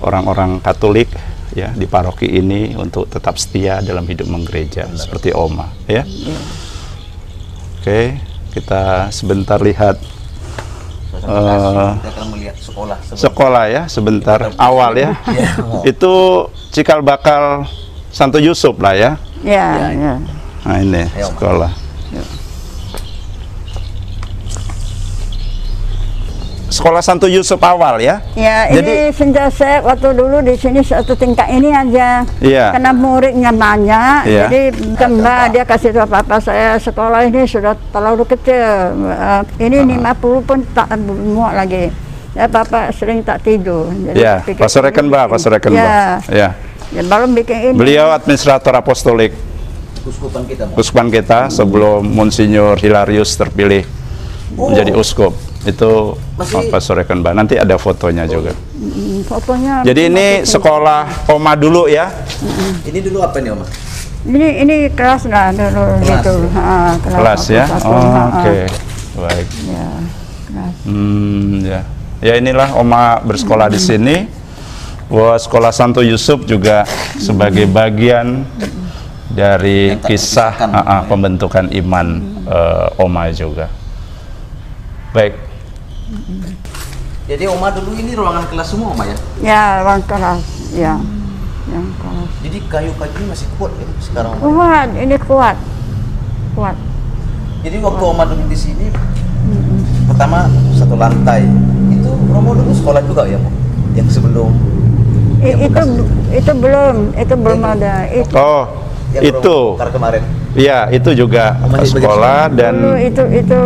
orang-orang Katolik ya di paroki ini untuk tetap setia dalam hidup menggereja seperti Oma ya. Oke, kita sebentar lihat Kita akan melihat sekolah ya sebentar awal ya. Itu cikal bakal Santo Yusuf lah ya. Ya, ya. Nah, ini Ayo, sekolah. Sekolah Santo Yusuf awal ya. Ya, Jadi- ini sejak saya waktu dulu di sini satu tingkat ini aja. Iya. Karena muridnya banyak, Iya. jadi kembali dia kasih tahu papa saya sekolah ini sudah terlalu kecil. Ini 50 pun tak muat lagi. Ya, papa sering tak tidur. Jadi Ya, pikir Pastor ini Rekenba, bikin. Pastor Rekenba. Ya, Ya. ya, baru bikin ini. Beliau administrator apostolik Uskupan kita, Mo. uskupan kita sebelum Monsinyur Hilarius terpilih menjadi uskup. Itu Masih- Pastor Rekenba. Nanti ada fotonya juga. Fotonya. Jadi ini sekolah Oma dulu ya. Ini dulu apa nih, Oma? Ini kelas lah dulu Kelas, gitu. ya? Kelas ya. satu, Oh, oke. Baik. Ya, kelas. Ya. Ya, inilah Oma bersekolah di sini. Bahwa sekolah Santo Yusuf juga sebagai bagian dari Yang tak kisah terpisahkan, Oma, ya. pembentukan iman Oma juga. Baik. Jadi Oma dulu ini ruangan kelas semua, Oma ya? Ya, ruang kelas. Ya, yang kelas. Jadi kayu-kayu masih kuat ya sekarang, Oma? Kuat, ini kuat. Kuat. Jadi waktu Oma duduk di sini, pertama satu lantai. Itu Romo dulu sekolah juga ya, Mo? Yang sebelum yang bekas itu belum ada. Itu Oh, yang itu. Romo bongkar kemarin. Ya, itu juga Oma di bagian sekolah dulu dan itu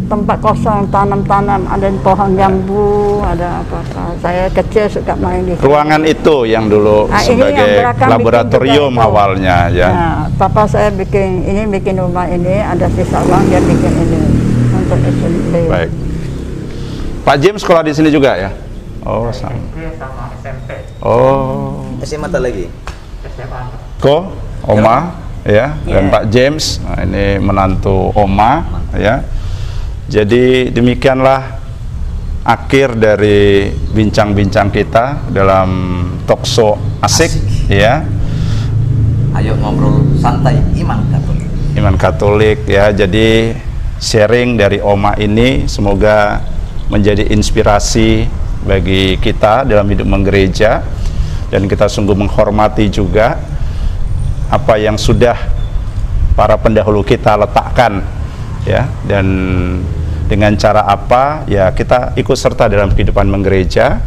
tempat kosong tanam-tanam, ada pohon jambu, ada apa-apa. Saya kecil suka main di situ. ruangan itu yang dulu Ini yang sebagai belakang laboratorium bikin juga itu. awalnya ya. Nah, papa saya bikin rumah ini, ada sisa uang dia bikin ini untuk SMP. Baik. Pak James sekolah di sini juga ya? Oh, sama. SMP. Oh. SMA tak lagi. Ko, Oma, ya, dan Pak James. Nah, ini menantu Oma, ya. Jadi demikianlah akhir dari bincang-bincang kita dalam talkshow asik, ya, Ayo ngobrol santai iman Katolik. iman Katolik, ya. Jadi sharing dari Oma ini semoga menjadi inspirasi bagi kita dalam hidup menggereja, dan kita sungguh menghormati juga apa yang sudah para pendahulu kita letakkan, ya, dan dengan cara apa ya kita ikut serta dalam kehidupan menggereja.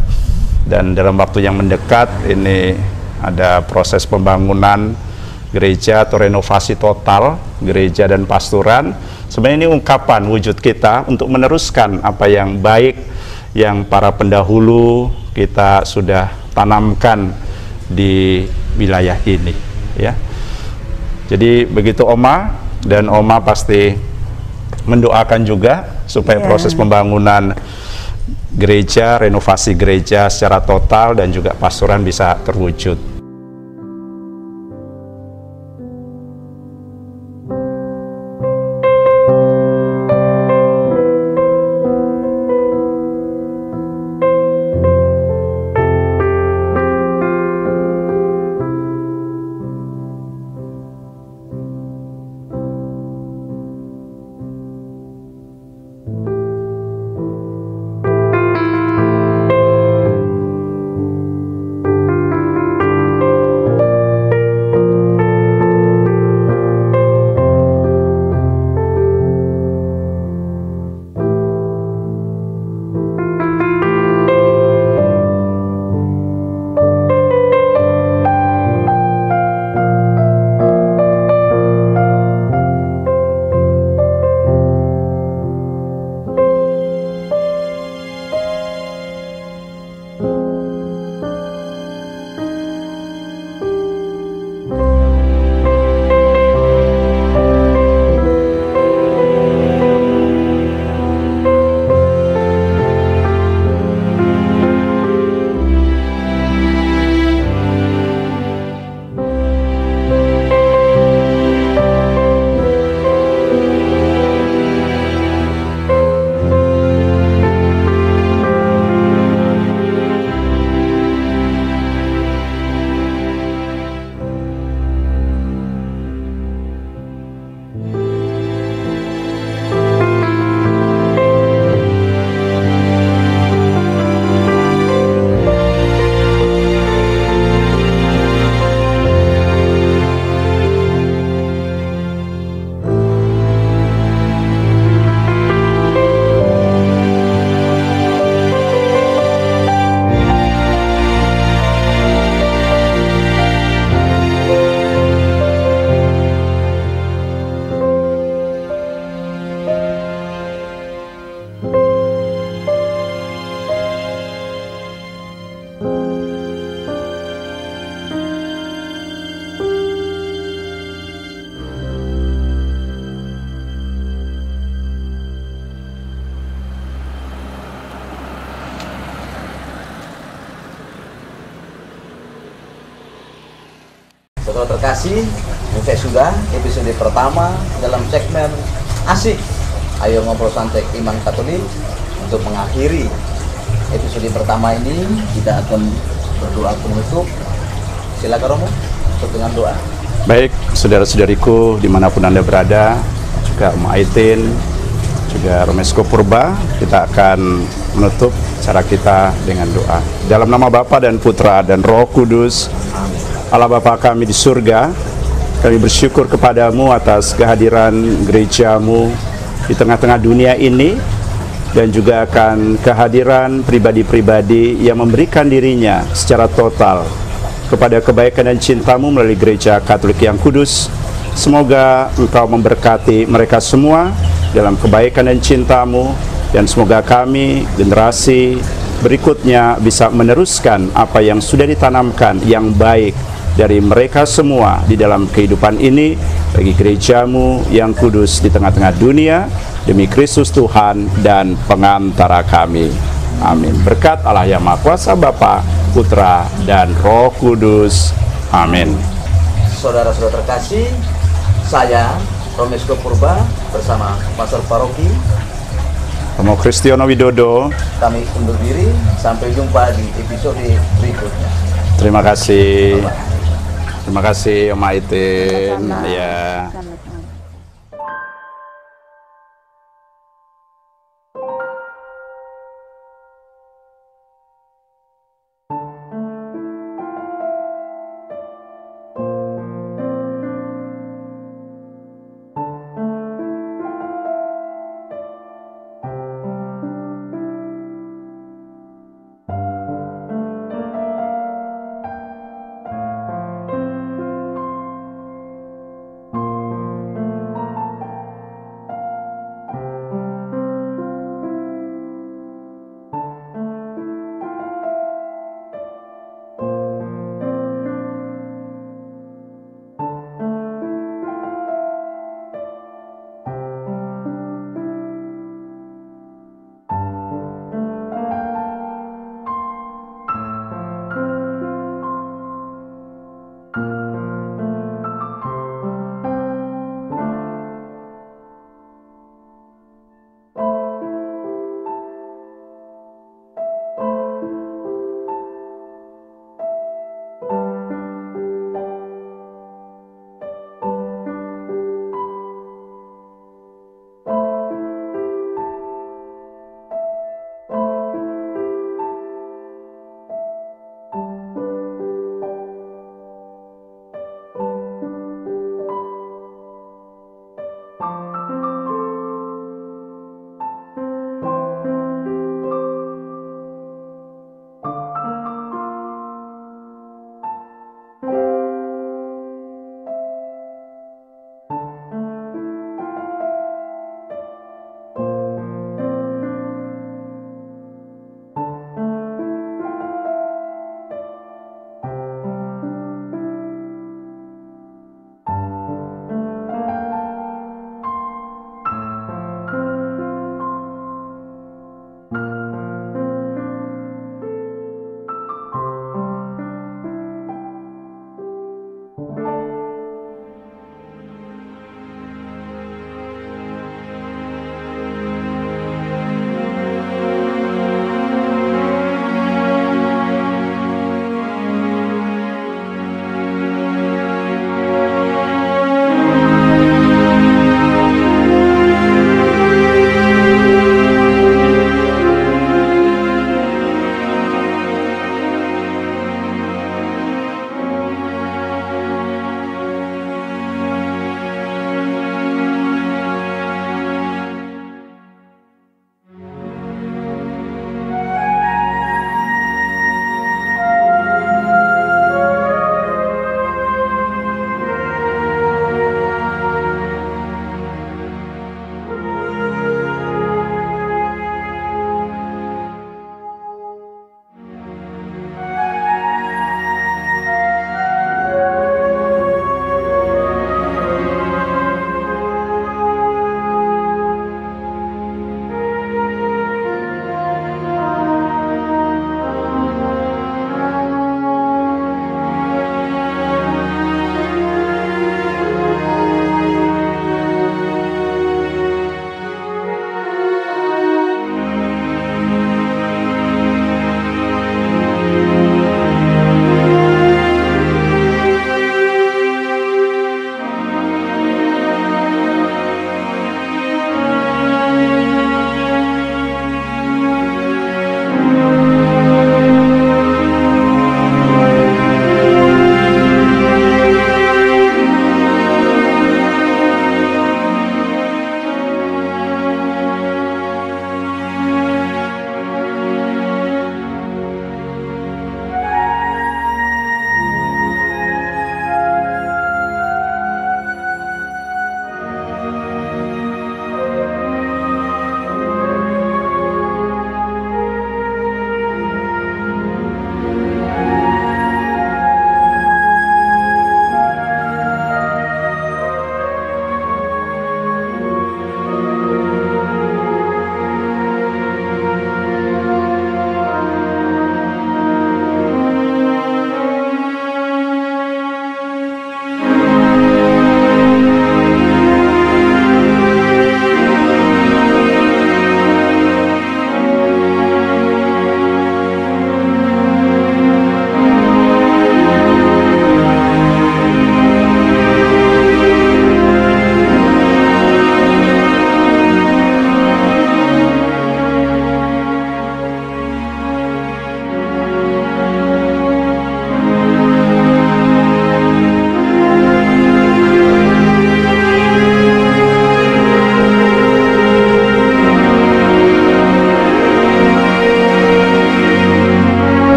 Dan dalam waktu yang mendekat ini ada proses pembangunan gereja atau renovasi total gereja dan pastoran. Sebenarnya ini ungkapan wujud kita untuk meneruskan apa yang baik yang para pendahulu kita sudah tanamkan di wilayah ini, ya. Jadi begitu Oma, dan Oma pasti mendoakan juga supaya proses pembangunan gereja, renovasi gereja secara total dan juga pastoran bisa terwujud. Saudara terkasih, selesai sudah episode pertama dalam segmen Asik Ayo Ngobrol Santai Iman Katolik. Untuk mengakhiri episode pertama ini, kita akan berdoa penutup. Silakan Romo, untuk dengan doa. Baik, saudara-saudariku dimanapun Anda berada, juga Om Aitin, juga Romesko Purba, kita akan menutup cara kita dengan doa. Dalam nama Bapa dan Putra dan Roh Kudus, Allah Bapa kami di surga, kami bersyukur kepadamu atas kehadiran gerejamu di tengah-tengah dunia ini, dan juga akan kehadiran pribadi-pribadi yang memberikan dirinya secara total kepada kebaikan dan cintamu melalui gereja Katolik yang kudus. Semoga Engkau memberkati mereka semua dalam kebaikan dan cintamu, dan semoga kami, generasi berikutnya, bisa meneruskan apa yang sudah ditanamkan yang baik dari mereka semua di dalam kehidupan ini bagi gerejamu yang kudus di tengah-tengah dunia, demi Kristus Tuhan dan pengantara kami. Amin. Berkat Allah yang Maha Kuasa, Bapa, Putra, dan Roh Kudus. Amin. Saudara-saudara terkasih, saya Romesko Purba bersama Pastor Paroki Romo Kristiono Widodo, kami undur diri. Sampai jumpa di episode berikutnya. terima kasih. Terima kasih Om Aitin. Sama-sama. Ya. Sama-sama.